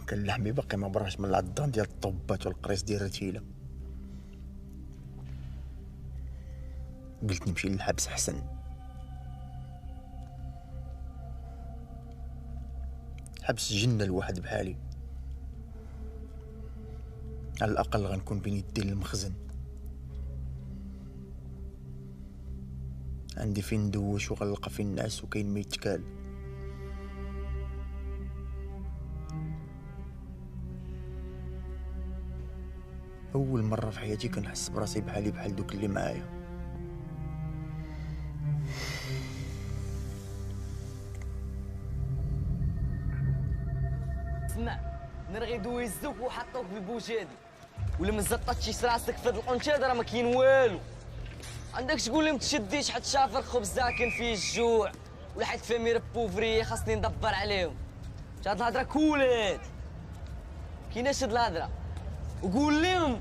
كان لحمي باقي ما براش من العضان ديال الطبات والقريص ديال الرتيله. قلت نمشي للحبس حسن. حبس جنة الواحد بحالي، على الأقل غنكون بين يدين المخزن، عندي فين ندوش وغنلقى فين نعس وكاين ما يتكال. أول مرة في حياتي كنحس براسي بحالي بحال دوك اللي معايا. اسمع، نرغي دويزوك وحطوك في البوجادي ولا ما زطاتش راسك في هاد القنشاد راه ما كاين والو. عندكش تقول لي ما تشديش حتى شافر خبز كان فيه الجوع ولا حيت فامي بوفري خاصني ندبر عليهم. هاد الهضره كولات كايناش هاد الهضره. وقول لهم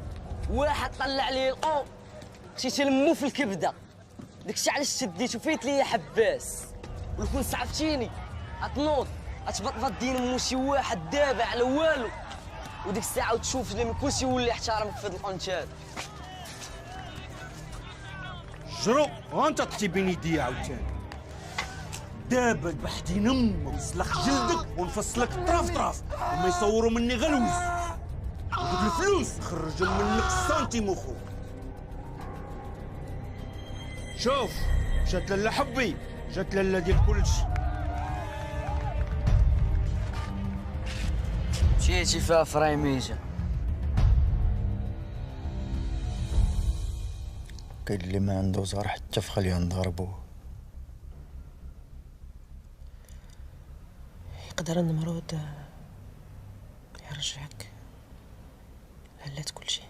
واحد طلع لي القو مشيت نمو في الكبده، داكشي علاش شديت وفيت ليا حباس. ولو كون صعفتيني غتنوض غتبطبط دين مو شي واحد دابا على والو، وديك الساعه وتشوف لي من كلشي يولي يحترمك في هاد القنشاد. جرو وانت طحتي بين يديا عاوتاني. دابا بحدين امك نسلخ جلدك ونفصلك طراف طراف وما يصوروا مني غلوز، ودوك الفلوس خرجهم منك السنتيم اخوك. شوف جات لاله حبي، جات لاله ديال كلشي. مشيتي فيها فريميجه. كاين اللي ما عنده زهر حتى في خليه نضربوه. يقدر النمرود يرجعك لهلات كلشي.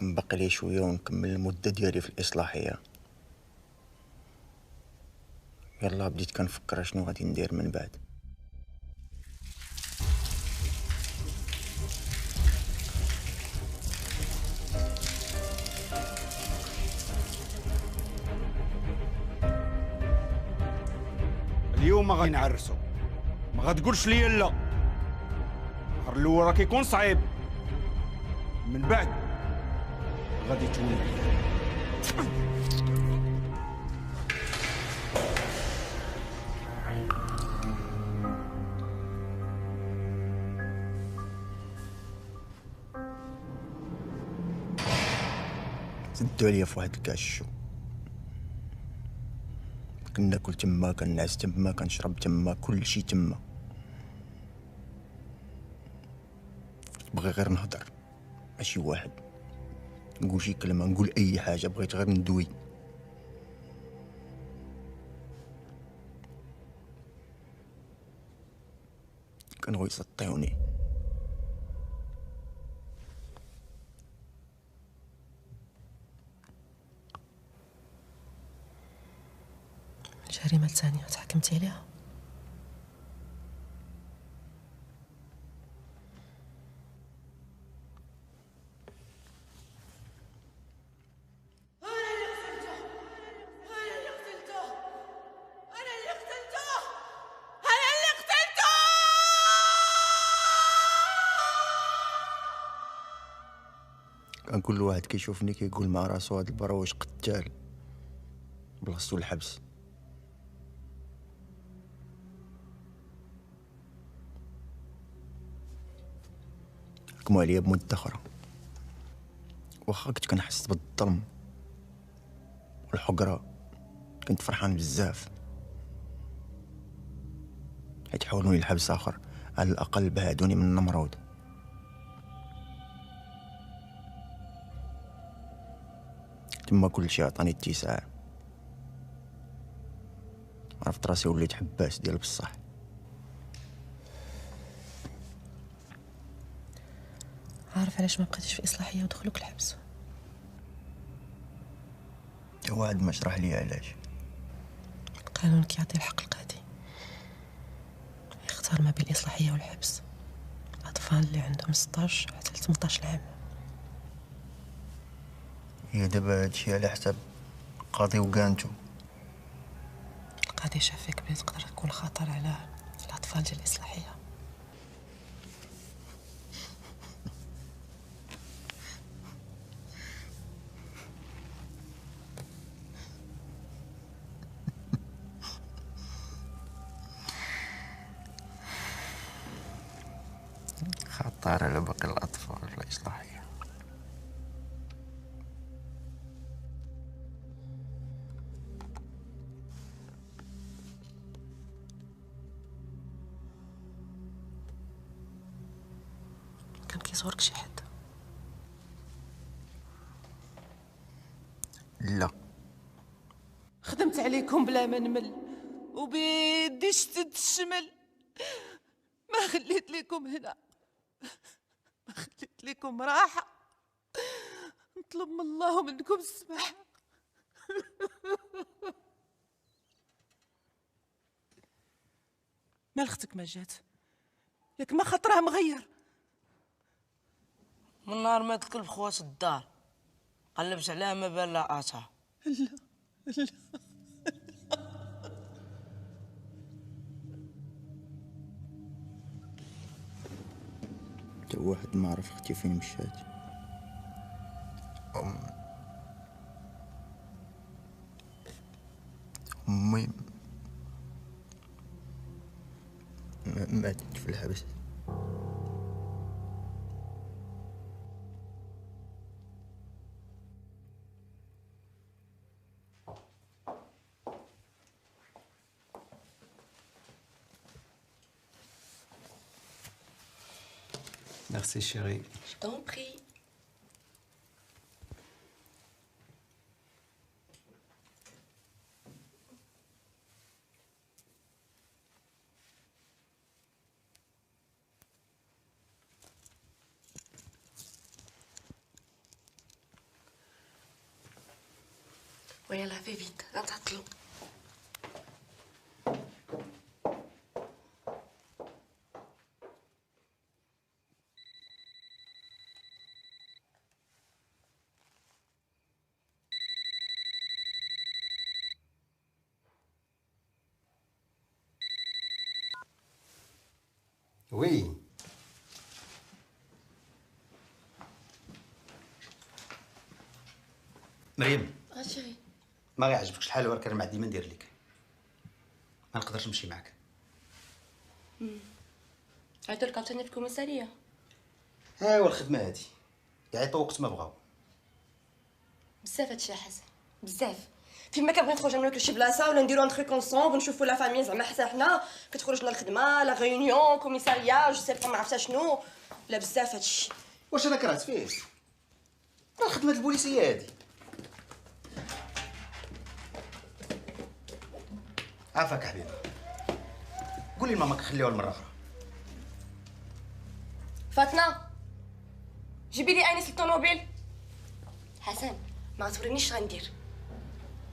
كنبقي لي شويه ونكمل المده ديالي في الاصلاحيه. يلا بديت كنفكر شنو غادي ندير من بعد. اليوم ما غادي نعرسو، ما غتقولش ليا لا. النهار الاول راه كيكون صعيب، من بعد غادي تولي. سدوا عليا في واحد الكاش، كناكل تما، كنعس تما، كنشرب تما، كلشي تما. بغي غير نهضر مع شي واحد، نقول شي كلمة، نقول أي حاجة، بغيت غير ندوي. كانوا يسطيوني. الجريمة الثانية تحكمتي عليها؟ كان كل واحد كيشوفني كيقول مع راسو هاد البراوش قتال بلاصتو الحبس. حكموا عليا بمدة أخرى، واخا كنت كنحس بالظلم والحقرة، كنت فرحان بزاف، حيت حولوني لحبس آخر، على الأقل بعدوني من النمرود. تما كلشي عطاني اتساع، عرفت راسي وليت حباس ديال بصح. عارف علاش ما بقيتيش في إصلاحية ودخلوك الحبس؟ واحد ما شرح لي علاش. القانون كيعطي الحق القاضي يختار ما بين الإصلاحية والحبس الأطفال اللي عندهم 16 حتى ل 18 عام. هي دابا هادشي على حساب القاضي وكانتو. القاضي شاف فيك بلي تقدر تكون خطر على الأطفال ديال الإصلاحية. خطر على باقي الأطفال الإصلاحية. كان كيزورك شي حد؟ لا. خدمت عليكم بلا ما نمل، وبيدي شتد الشمل، ما خليت لكم هنا، ما خليت لكم راحة، نطلب من الله ومنكم السماح. مال اختك ما جات؟ ياك ما خطرها مغير؟ من نهار ما تكل بخوات الدار قلبت عليها ما بان لاقاتها. لا لا تا واحد ما عرف اختي فين مشات. امي ماتت في الحبس. Merci chérie. Je t'en prie. ويلا في vite, لا تعطلوا. وي مريم، شيري. ما غيعجبكش الحال ولكن ما عندي ما ندير لك. ما نقدرش نمشي معاك. عيطوا لك عاوتاني في الكوميساريه؟ ايوا الخدمه هادي يعيطوا وقت ما بغاو. بزاف هادشي يا حسن، بزاف. فيما كنبغي نخرج نعملو لشي بلاصه ولا نديرو ان تخيك اونصومبل نشوفو لا فامي زعما حتى حنا كتخرج لنا الخدمه لا غيونيون كوميساريا جو سي با ما عرفتها شنو. لا بزاف هادشي. واش انا كرهت فيه؟ راه الخدمه البوليسيه هادي. عافاك حبيبي. قولي لماماك خليوها المره اخرى. فاطمه جيبي لي انيس الطوموبيل. حسن ما غتورينيش غندير،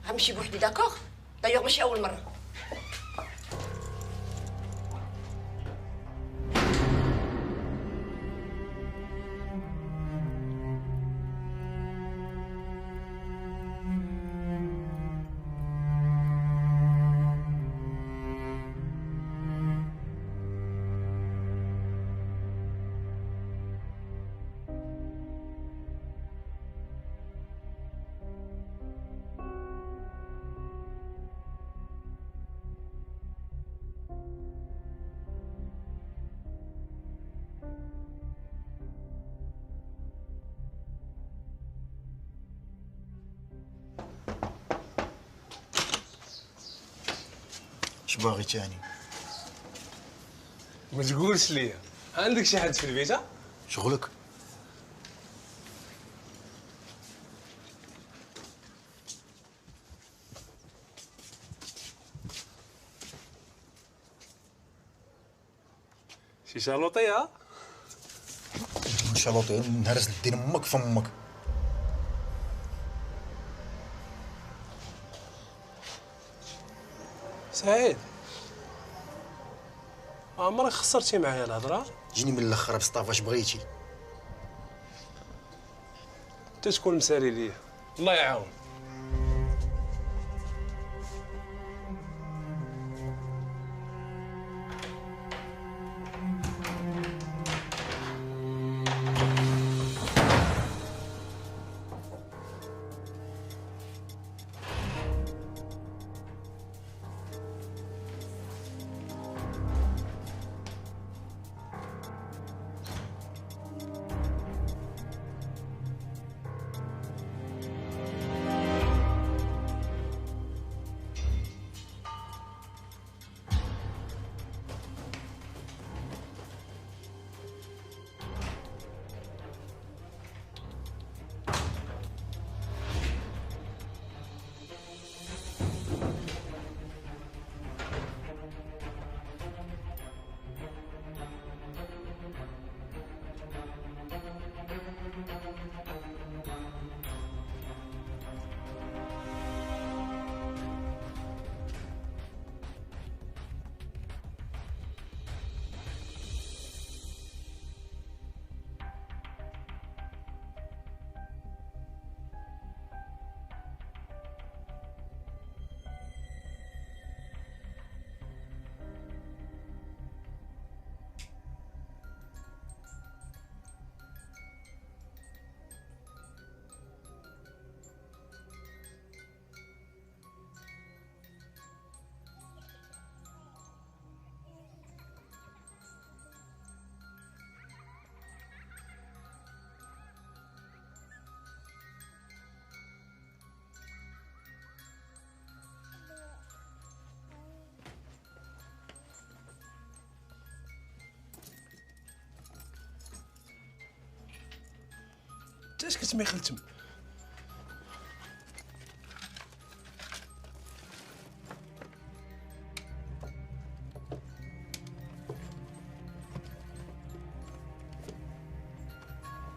غنمشي بوحدي داكوغ. دايوغ ماشي اول مره. اش باغي تاني؟ ما تقولش ليا عندك شي حد في البيت؟ شغلك؟ شي شالوطيه؟ شالوطي نهرس لدين امك فمك. سعيد عمرك خسرتي معايا الهضره؟ جيني من الاخر بسطاف اش بغيتي. انت تكون مسالي ليا الله يعاون. انت اش كتمي خلتم؟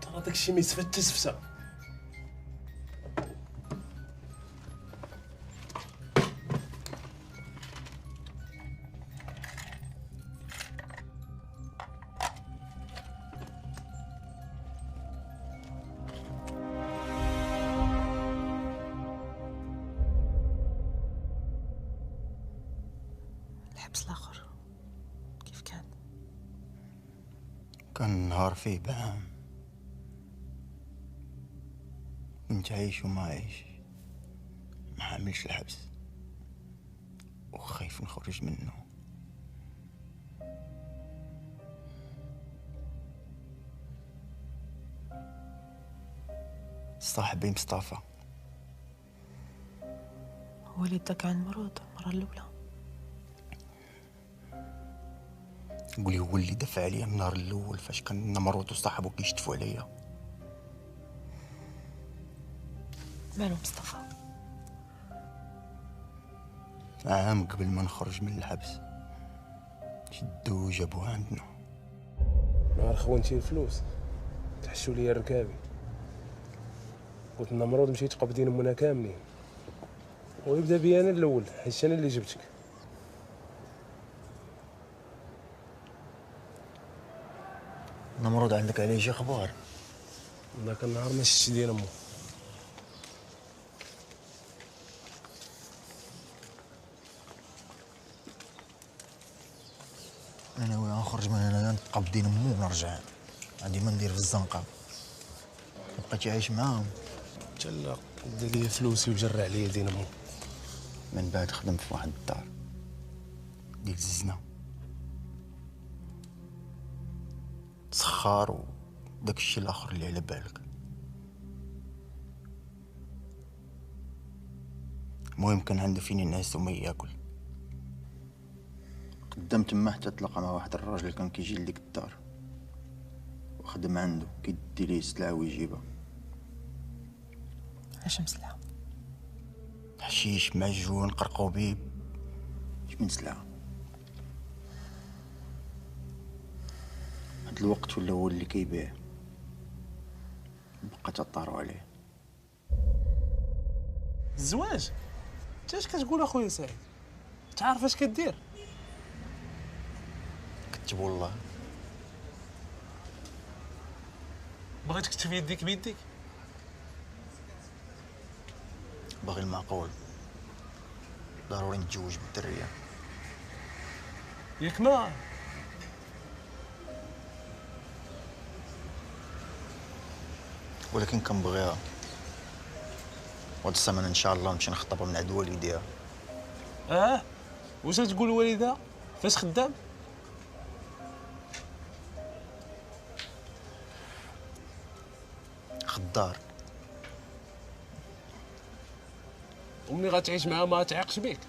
ترى داكشي ما يتفتش فتا. الحبس الاخر كيف كان؟ كان نهار فيه بعام، كنت عايش وما عايش، ما حاملش الحبس وخايف نخرج منه. صاحبي مصطفى هو اللي داك عن مرود المرة الأولى. قولي هو اللي دفع عليا من النهار الاول فاش كان نمرود وصاحبو كيشتفوا عليا. مالو مصطفى؟ عام قبل ما نخرج من الحبس شدوه وجابوه عندنا. نهار خوانتي الفلوس تحشوا لي ركابي، قلت نمرود مشيت قبضين امنا كاملين ويبدا بيا انا الاول حيت انا اللي جبتك. نمرود عندك عليه شي اخبار؟ ذاك النهار ما شفتش ديال امو. انا ناوي نخرج من هنا نتقى بدين امو ونرجع، عندي ما ندير في الزنقه. بقيت عايش معاهم تلا دا ليا فلوسي وجرى عليا دين امو. من بعد خدمت في واحد الدار ديال الزنا سخار وداك الشيء الاخر اللي على بالك. المهم كان عنده فين ينعس وما ياكل. قدام تما حتى تلاقى مع واحد الراجل اللي كان كيجي لديك الدار وخدم عنده كيدي ليه سلعه ويجيبها. اش مسلعه؟ حشيش، معجون، قرقوبيب، اش من سلعه. هاد الوقت ولا هو اللي كيبيع، بقى تطاروا عليه. الزواج؟ انت اش كتقول اخويا سعيد؟ تعرف اش كدير؟ كتب والله. بغيت تكتب يديك بيديك؟ باغي المعقول، ضروري نتزوج بالدريه. ياك ما ولكن كنبغيها، وهاد السمانه ان شاء الله نمشي نخطبها من عند والديها. واش تقول والدها؟ فاش خدام؟ خضار. وملي غتعيش معاها ما تعيقش بيك؟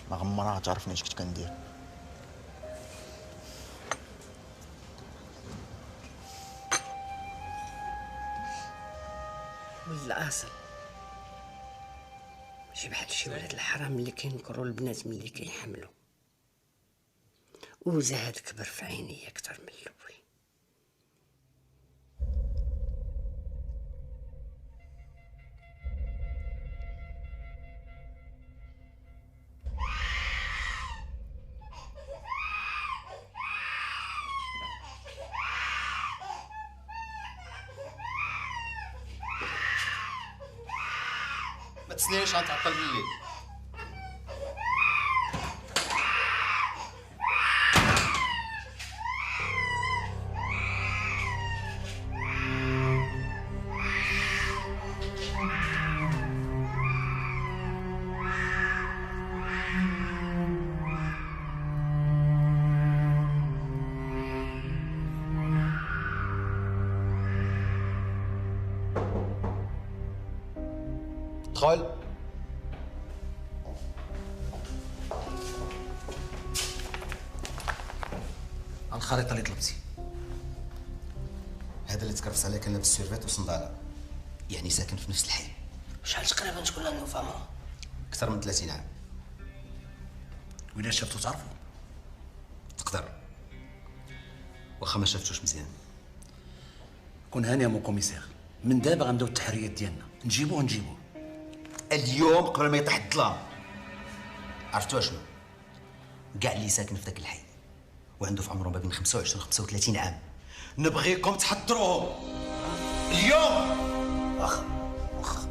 ما عمرها تعرفني اش كنت كندير. والاصل ماشي بحال شي ولاد الحرام اللي كينكروا البنات ملي كيحملوا، وزاد كبر في عيني اكثر من الاول. ما تسنيش غنتعطل بالليل. ادخل. الخريطة اللي طلبتي هذا اللي تكرفس عليه كان لابس سيرفيت وصندالة، يعني ساكن في نفس الحي. شحال تقريبا تكون عنده في عمره؟ أكثر من 30 عام. وإلا شفتو تعرفو؟ تقدر، واخا ما شفتوش مزيان. كون هاني يا مو كوميسير، من دابا غنبداو التحريات ديالنا، نجيبوه اليوم قبل ما يطيح الظلام. عرفتوا اشنو؟ كاع اللي ساكن في ذاك الحي وعنده في عمره ما بين 25 و 35 عام نبغيكم تحضروهم اليوم. واخا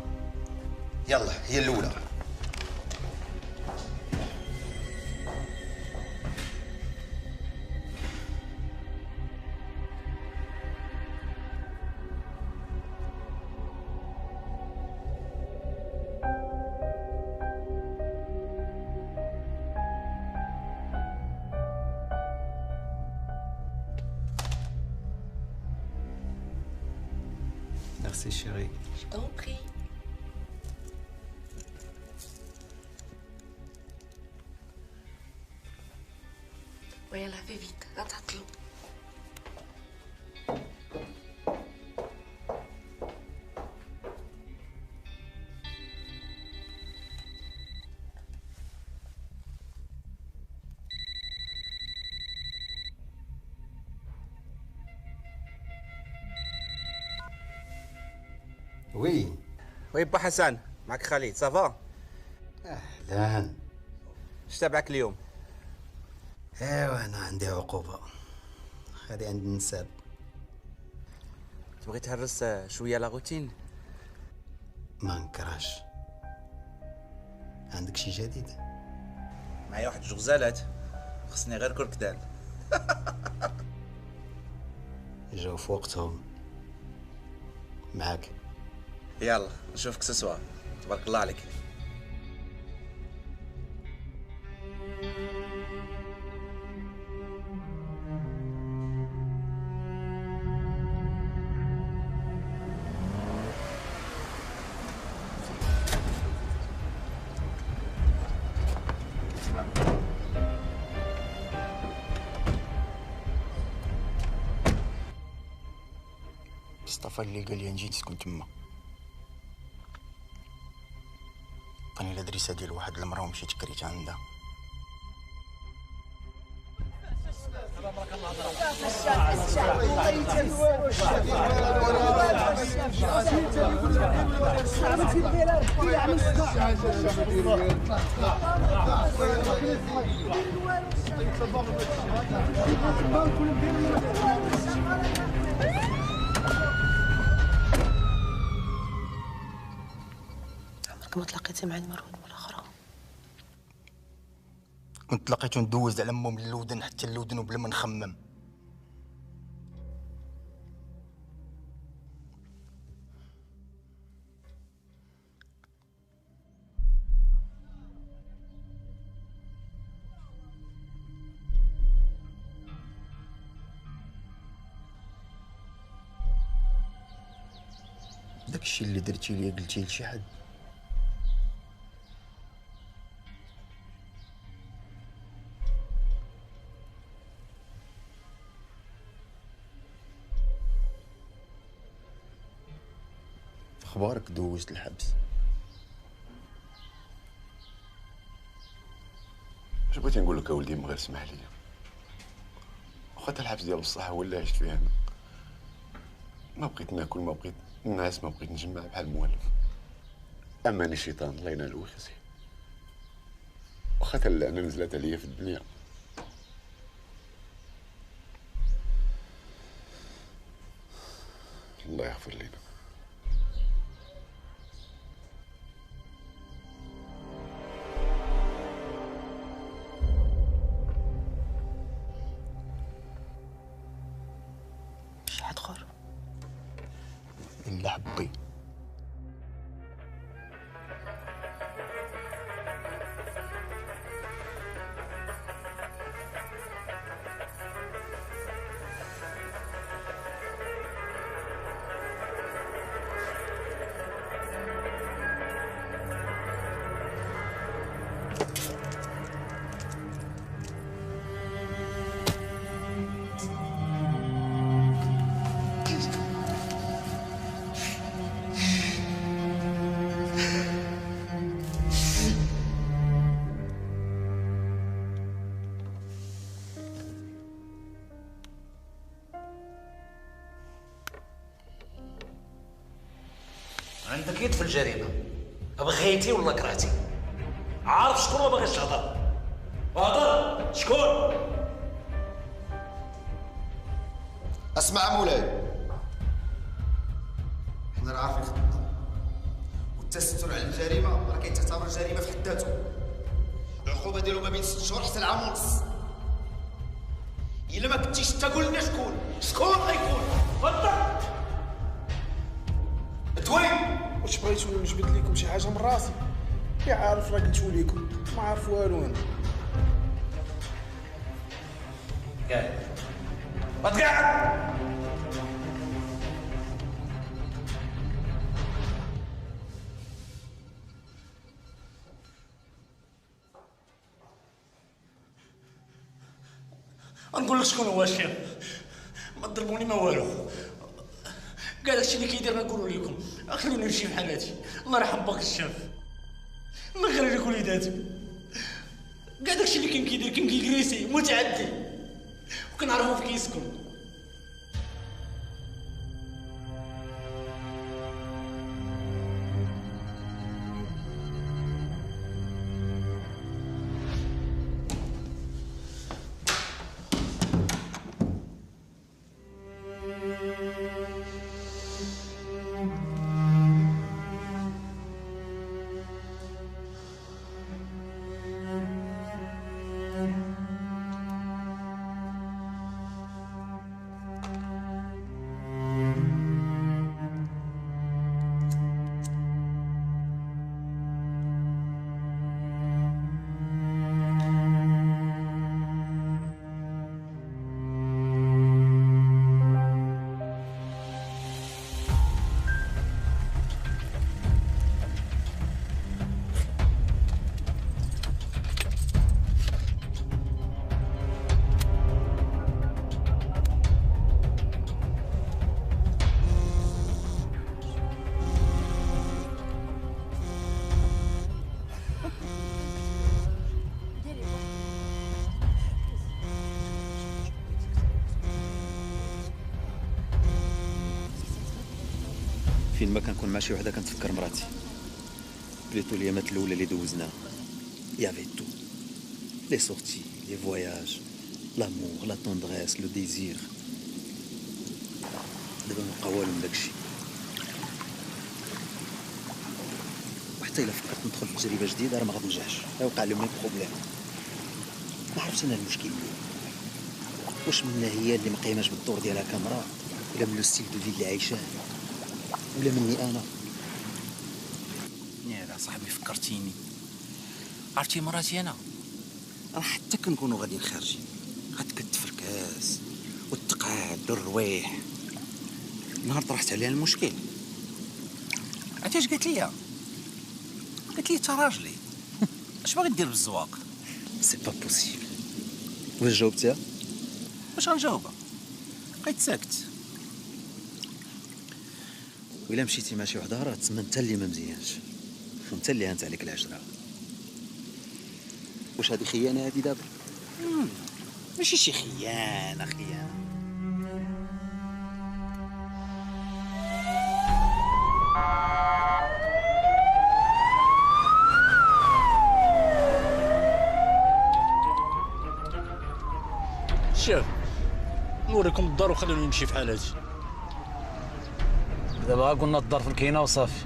يلا هي الاولى. Merci chérie. Je t'en prie. ويلا في فيت لا تعطلوا. وي وي با حسن، معك خالد صافا؟ اهلا. اش تابعك اليوم؟ ايوا انا عندي عقوبة، هذه عند النساب. تبغي تهرس شويه لا روتين؟ ما نكرهش. عندك شي جديد؟ معايا واحد الغزالات، خصني غير كركدان. جاو في وقتهم. معاك. يلا نشوفك سسوا. تبارك الله عليك. مصطفى اللي قال لي نجي تسكن تما، عطاني الادريسه ديال واحد المراه ومشيت كريت عندها. عمرك ما تلاقيتي مع المرود ولا اخرى؟ كنت لقيته ندوز على امه من اللودن حتى اللودن وبلا ما نخمم. داكشي اللي درتي لي قلتي لشي حد؟ اخبارك دوزت الحبس؟ اش بغيتي نقول لك اولدي؟ من غير سمح لي، واخا الحبس ديال بصح هو اللي عشت فيه انا. ما بغيت ناكل، ما بغيت نعس، ما بغيت نجمع بحال الموالف. اماني الشيطان الله ينال ويخزيه. واخا اللعنه نزلت عليا في الدنيا، الله يغفر لنا. شي حد اخر؟ الا حبي. عندك يد في الجريمه، بغيتي ولا كرهتي. عارف شكون ما باغيش تهضر؟ هضر. شكون؟ اسمع مولاي، حنا راه عارفين خدمتنا، والتستر على الجريمه راه كيتعتبر جريمه في حد ذاته. العقوبه ديالو ما بين 6 شهور حتى لعام ونص. الا ما كنتيش انت قول لنا شكون غيكون؟ تفضل. دوين واش بغيتوني نجبد لكم شي حاجه من راسي؟ يا عارف راه قلتو لكم ما عارف والو انا. قاعد ما تقعد. نقول لك شكون هو الشيخ، ما تضربوني ما والو، كاع داكشي اللي كيدير نقولو لكم، خلوني نمشي في حالاتي. الله يرحم باك الشاف، الله يغفر لك وليداتك، كاع داكشي اللي كان كيدير كان كيكريسي متعدي وكنعرفو في كيسكن. فين ما كنكون مع شي وحده كنتفكر مراتي. بليتو اليامات الاولى اللي دوزناها يافي تو، لي سورتي، لي فواياج، لامور، لا طوندغيس، لو ديزير. دابا مبقى والو من داكشي، وحتى الا فكرت ندخل في تجربه جديده راه ما غتنجحش، غيوقع لي ميم بروبليم. ما عرفتش انا المشكل اللي واش منا هي اللي مقيماش بالدور ديالها كامراه، ولا من لو ستيل دو في اللي عايشاه، ولا مني انا. يا صاحبي فكرتيني، عرفتي مراتي انا راه حتى كنكونوا غاديين خارجين غتكتف الكاس والتقعد والرويح، نهار طرحت عليها المشكل عرفتي اش قالت لي؟ قالت لي انت راجلي اش باغي دير بالزواق؟ سي با بوسيبل. واش جاوبتيها؟ واش غنجاوبها؟ بقيت ساكت. وإلا مشيتي مع شي وحده راه تسنى انت اللي ما مزيانش وانت اللي هانت عليك العشره. واش هذه خيانه هذه دابا؟ ماشي شي خيانه شوف نوريكم الدار وخلوني نمشي في حالاتي. دابا قلنا الدار في الكاينه وصافي.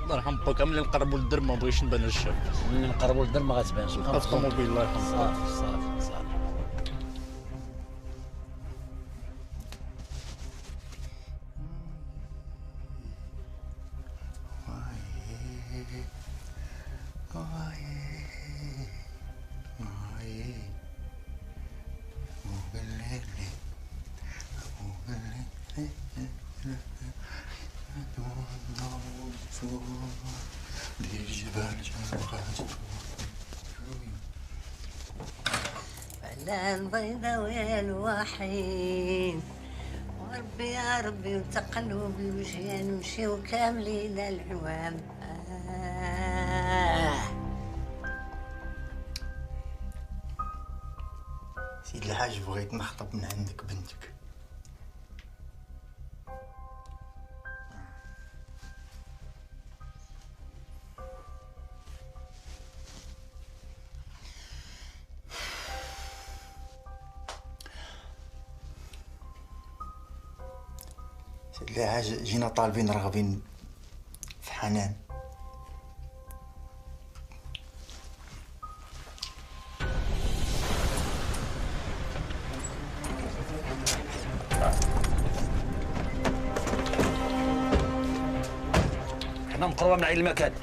الله يرحم باك، ملي نقربوا للدرب ما بغيتش نبان الشاب. ملي نقربوا للدرب ما غتبانش. في الطوموبيل الله يرحم. صافي. على البيضاوي الوحيد وربي يا ربي وتقلب الوجيان ومشيو كاملين العوام. سيد الحاج بغيت نخطب من عندك بنتك. كاع جينا طالبين راغبين في حنان. حنا مقروبه من عين المكان.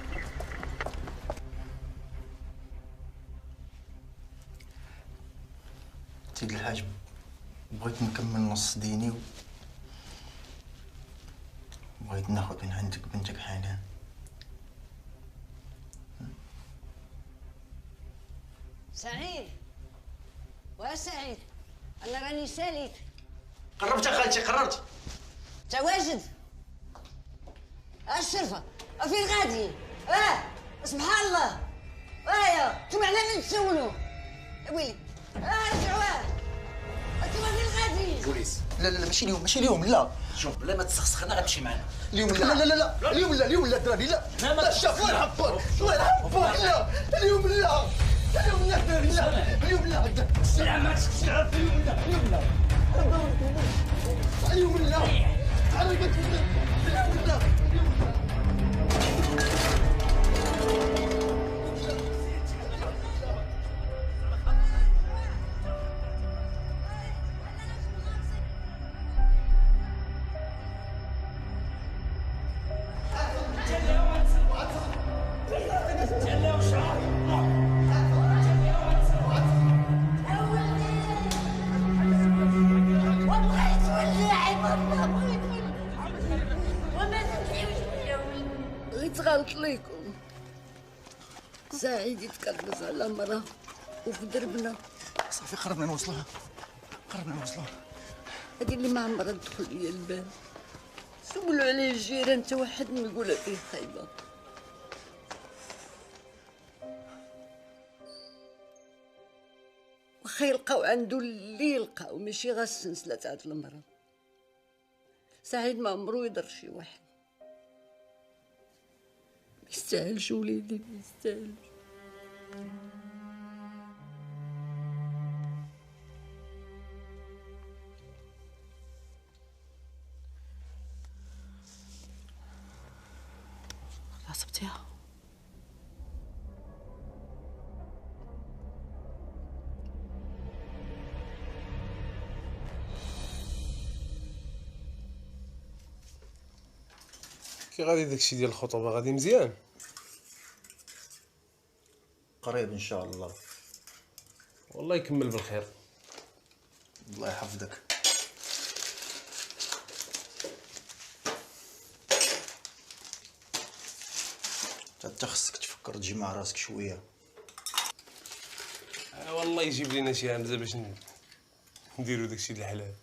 سيدي الحاج، بغيت نكمل نص ديني بغيت ناخذ من عندك بنتك حنان. سعيد وسعيد، انا راني ساليت. قربت يا خالتي قربت. تواجد الشرفه فين غادي؟ سبحان الله. يا انتم على من تسولوا يا ويلي. رجعوا انتم فين غادي؟ بوليس. لا لا لا ماشي اليوم ماشي اليوم لا. شوف بلا ما تسخسخنا غتمشي معنا. اليوم لا لا لا لا اليوم لا اليوم لا دراري لا. لا شاف الله يحفظك الله يحفظك. لا اليوم لا اليوم لا دراري لا اليوم لا. لا ما تسكتش اليوم لا اليوم لا اليوم لا. تعالوا اليوم لا. غلط ليكم. سعيد يتكربس على مرة وفي دربنا. صافي قربنا نوصلوها قربنا نوصلوها. هذه اللي ما عمرها تدخل ليا البال. سولوا عليه الجيران حتى واحد ما يقولها فيه خايبة. واخا يلقاو عنده اللي يلقاو ماشي غير السنسلة تاع المرأة. سعيد ما عمرو يضر شي واحد. يستاهلش وليدي ما يستاهلش. غصبتيها. كي غادي داكشي ديال الخطوبه غادي مزيان؟ قريب ان شاء الله. والله يكمل بالخير. الله يحفظك. انت خصك تفكر تجي مع راسك شويه. والله يجيب لينا شي همزه باش نديرو داكشي ديال الحلال.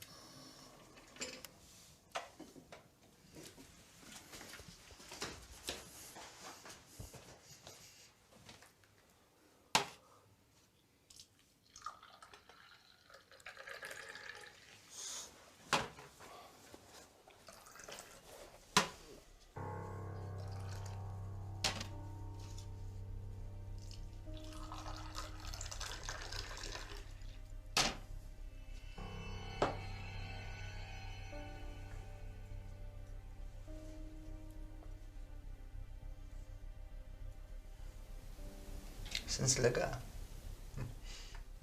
سلسلة كاع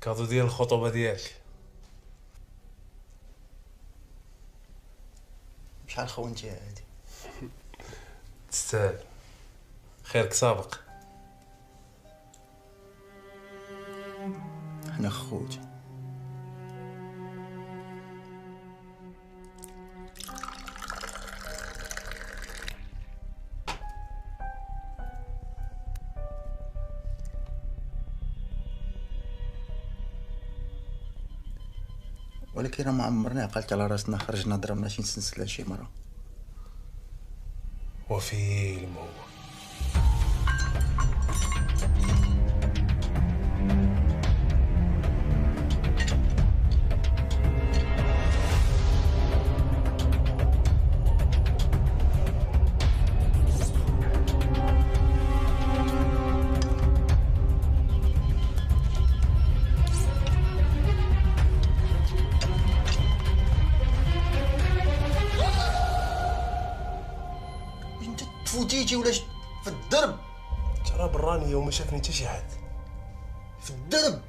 كادو ديال الخطوبه ديالك. شحال خونتي هادي؟ تستاهل، خيرك سابق. حنا خوت. ولكن راه ما عمرنا عقلت على راسنا خرجنا ضربنا شي نسنسل على شي مرة. وفيلم هو. بيتي ولا في الدرب. ترى براني وما شافني حتى شي حد. في الدرب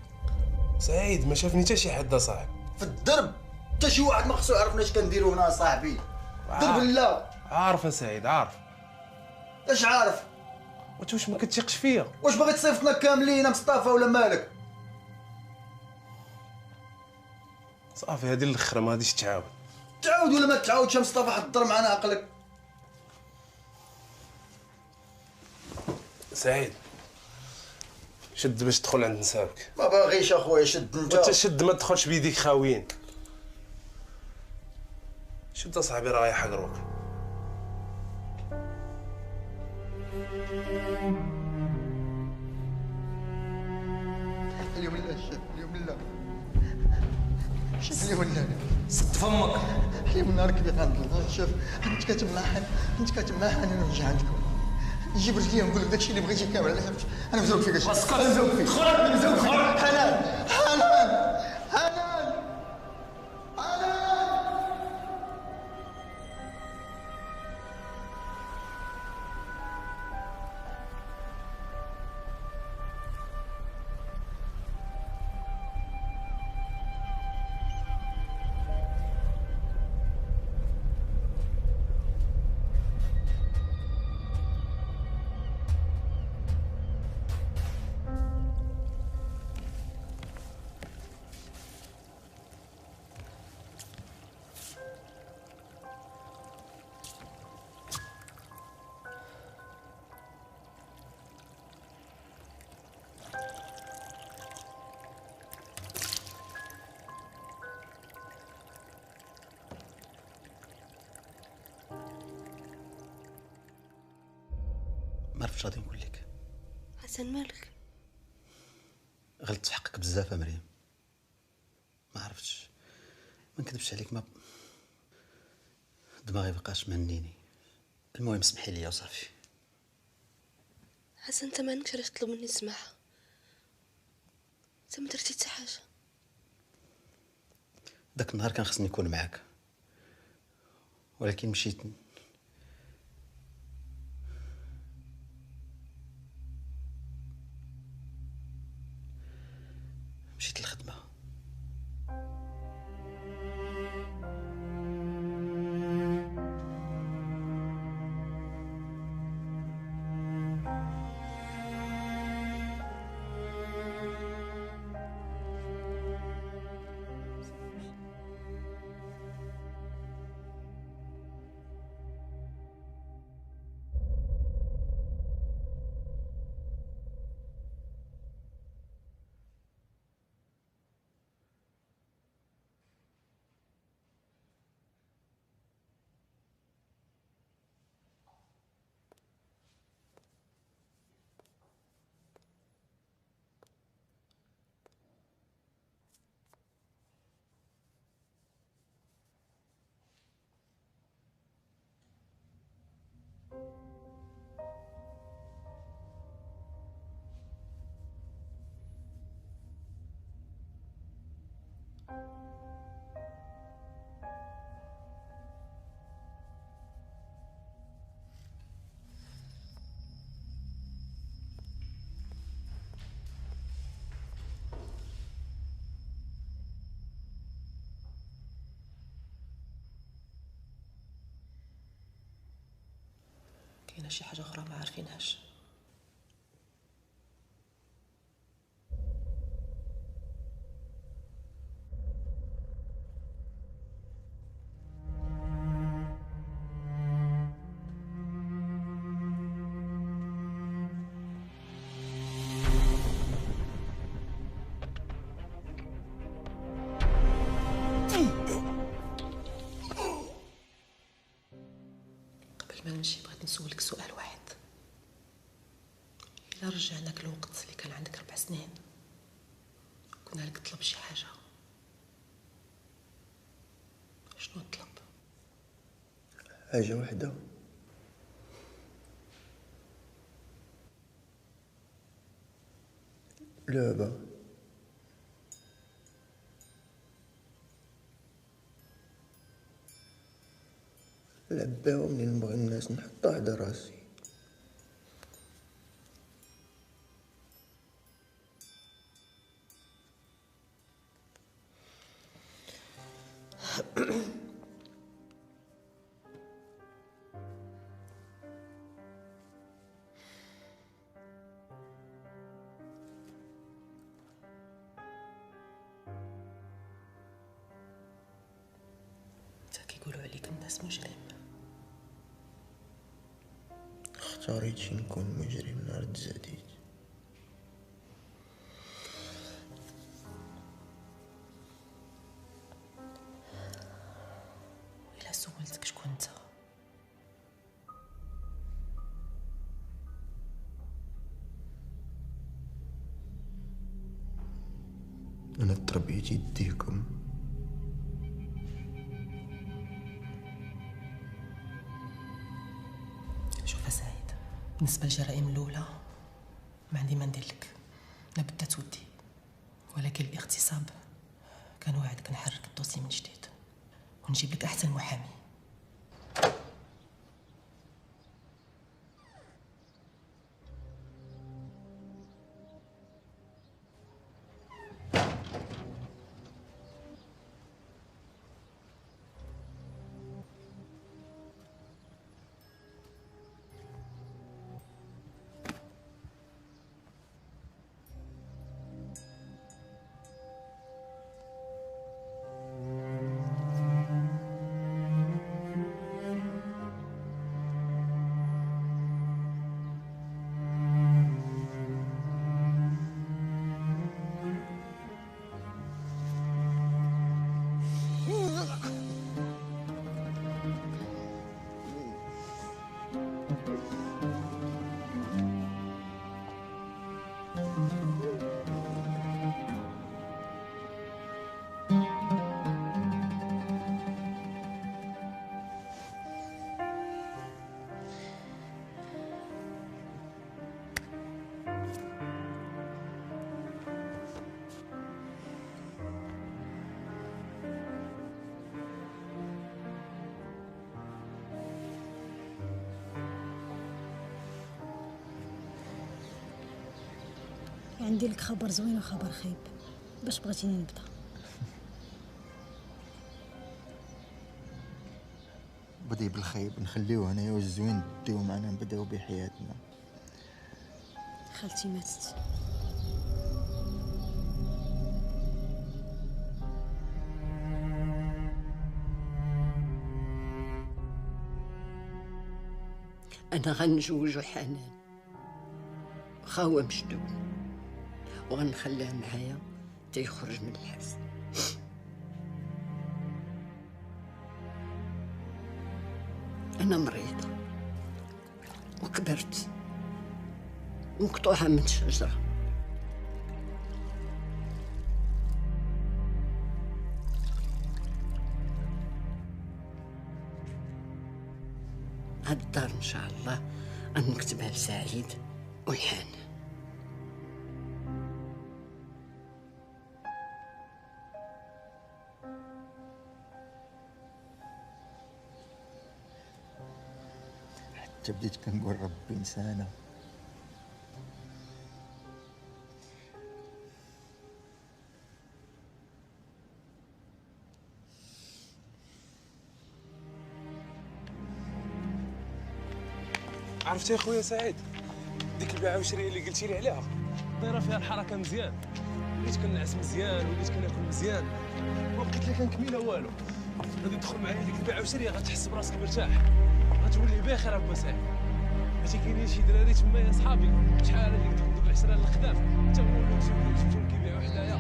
سعيد ما شافني حتى شي حد اصاحبي. في الدرب حتى شي واحد ما خصو يعرفنا اش كنديرو هنا صاحبي. درب لا. عارف سعيد عارف. اش عارف؟ وانت واش ما كتثقش فيا؟ واش باغي تصيفطنا كاملين مصطفى ولا مالك؟ صافي هذه الاخرى ما غاديش تعاود. تعاود ولا ما تعاودش مصطفى حضر معنا عقلك. سعيد شد باش تدخل عند نساوك. ما باغيش اخويا شد انت. وانت شد ما تدخلش بيديك خاويين. شد اصاحبي راه يحقروك. اليوم لا الشيف اليوم لا شوف اليوم لا سد فمك. اليوم نهار كبير غنطلع شوف انت كتماحن انا نرجع عندكم نجيب رجلي ونقول لك داكشي اللي بغيتي كامل انا مزوق فيك اسكت. انا مزوق فيك خرج مزوق فيك. حنان حنان حنان ما عرفتش غادي نقول لك. حسن مالك؟ غلطت في حقك بزاف مريم. ما عرفتش ما نكذبش عليك، ما دماغي بقاش منيني. المهم سمحي لي وصافي. حسن انت ما عندكش علاش تطلب مني السماحه. انت ما درتي حتى حاجه. داك النهار كان خصني نكون معاك ولكن مشيت للخدمة. كاينه شي حاجه اخرى ما عارفينهاش. قبل ما نمشي بغيت نسولك سؤال واحد. إلا رجعناك الوقت اللي كان عندك 4 سنين قلنا لك طلب شي حاجة، شنو طلب؟ حاجة واحدة، لعبة. لعب بيها منين نبغي الناس نحطها على راسي. الناس مجرم. اختاريتي نكون مجرم نهار تزاديت. إلا سولتك شكون انت؟ أنا تربيت يديكم. شوف سعيد، بالنسبة للجرائم الأولى ما عندي ما ندير لك، لابد تودي، ولكن الاغتصاب كنوعدك نحرك الدوسي من جديد ونجيب لك أحسن محامي. عندي لك خبر زوين وخبر خايب. باش بغيتيني نبدا؟ بدي بالخايب، نخليوه هنايا والزوين نديو معنا نبداو بحياتنا. خالتي ماتت. انا غنجوجو حنان، واخا هو مشدود، وغنخليه معايا تيخرج من الحبس. انا مريضه وكبرت مقطوعه من شجره. هاد الدار ان شاء الله غنكتبها لسعيد والحنان. حتى بديت كنقول ربي انسانه. عرفتي يا خويا سعيد، ديك البيعه وشريه اللي قلتي لي عليها دايره فيها الحركه مزيان. وليت كنعس مزيان، وليت كناكل مزيان، ما بقيت لا كنكميله والو. غادي تدخل معايا ديك البيعه وشريه غتحس براسك مرتاح، غتولي بخير ابا سعيد. عرفتي كاينين شي دراري تما يا صحابي شحال هذيك دوك العشره الخدام تا هما ولاو كيبيعوا حدايا